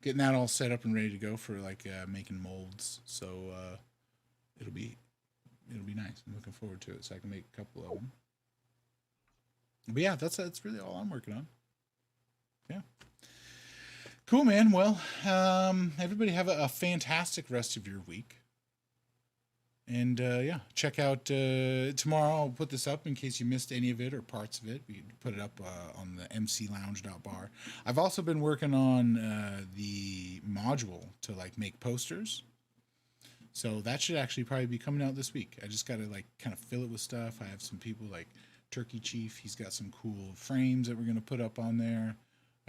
Getting that all set up and ready to go for like making molds. So it'll be nice. I'm looking forward to it, so I can make a couple of them. But yeah, that's really all I'm working on. Yeah. Cool, man. Well, everybody have a fantastic rest of your week. And yeah, check out tomorrow. I'll put this up in case you missed any of it or parts of it. We put it up on the mclounge.bar. I've also been working on the module to like make posters. So that should actually probably be coming out this week. I just got to like kind of fill it with stuff. I have some people like Turkey Chief. He's got some cool frames that we're going to put up on there.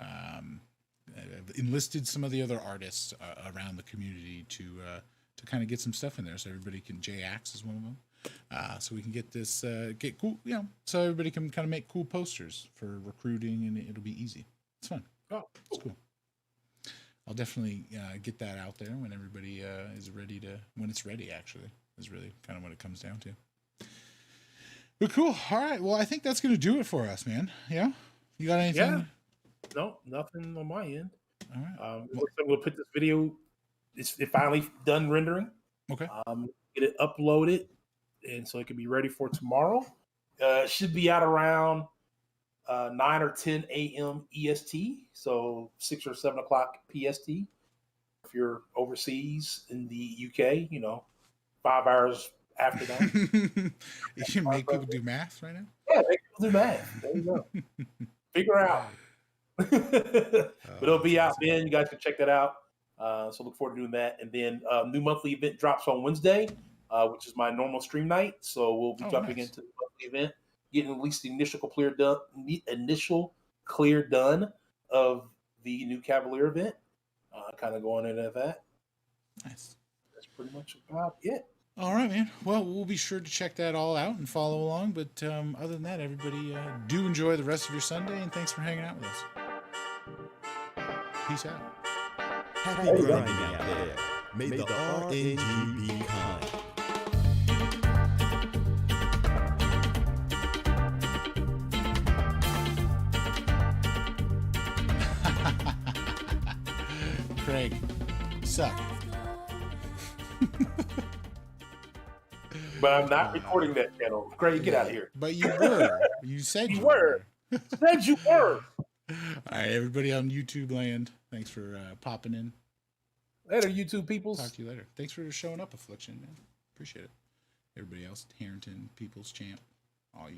I've enlisted some of the other artists around the community to kind of get some stuff in there, so everybody can. J-Ax is one of them, so we can get this get cool, so everybody can kind of make cool posters for recruiting, and it'll be easy. It's fun. Oh, it's cool. I'll definitely get that out there when everybody is ready to. When it's ready, actually, is really kind of what it comes down to. But cool. All right. Well, I think that's gonna do it for us, man. Yeah. You got anything? Yeah. No, nothing on my end. All right. I'm gonna put this video. It's finally done rendering. Okay. Get it uploaded, and so it can be ready for tomorrow. It should be out around 9 or 10 a.m. EST, so 6 or 7 o'clock PST. If you're overseas in the UK, 5 hours after that. You should make people do math right now. Yeah, make people do math. There you go. Figure out. But it'll be out then. You guys can check that out. So look forward to doing that. And then new monthly event drops on Wednesday, which is my normal stream night. So we'll be jumping into the monthly event, getting at least the initial clear done of the new Cavalier event. Kind of going into that. Nice. That's pretty much about it. All right, man. Well, we'll be sure to check that all out and follow along. But other than that, everybody do enjoy the rest of your Sunday, and thanks for hanging out with us. Peace out. Happy grinding out there. May the RNG be kind. Craig, you suck. But I'm not recording that channel. Craig, get out of here. But you were. You said you were. Said you were. All right, everybody on YouTube land, thanks for popping in. Later, YouTube peoples. Talk to you later. Thanks for showing up, Affliction, man. Appreciate it. Everybody else, Harrington, People's Champ, all you.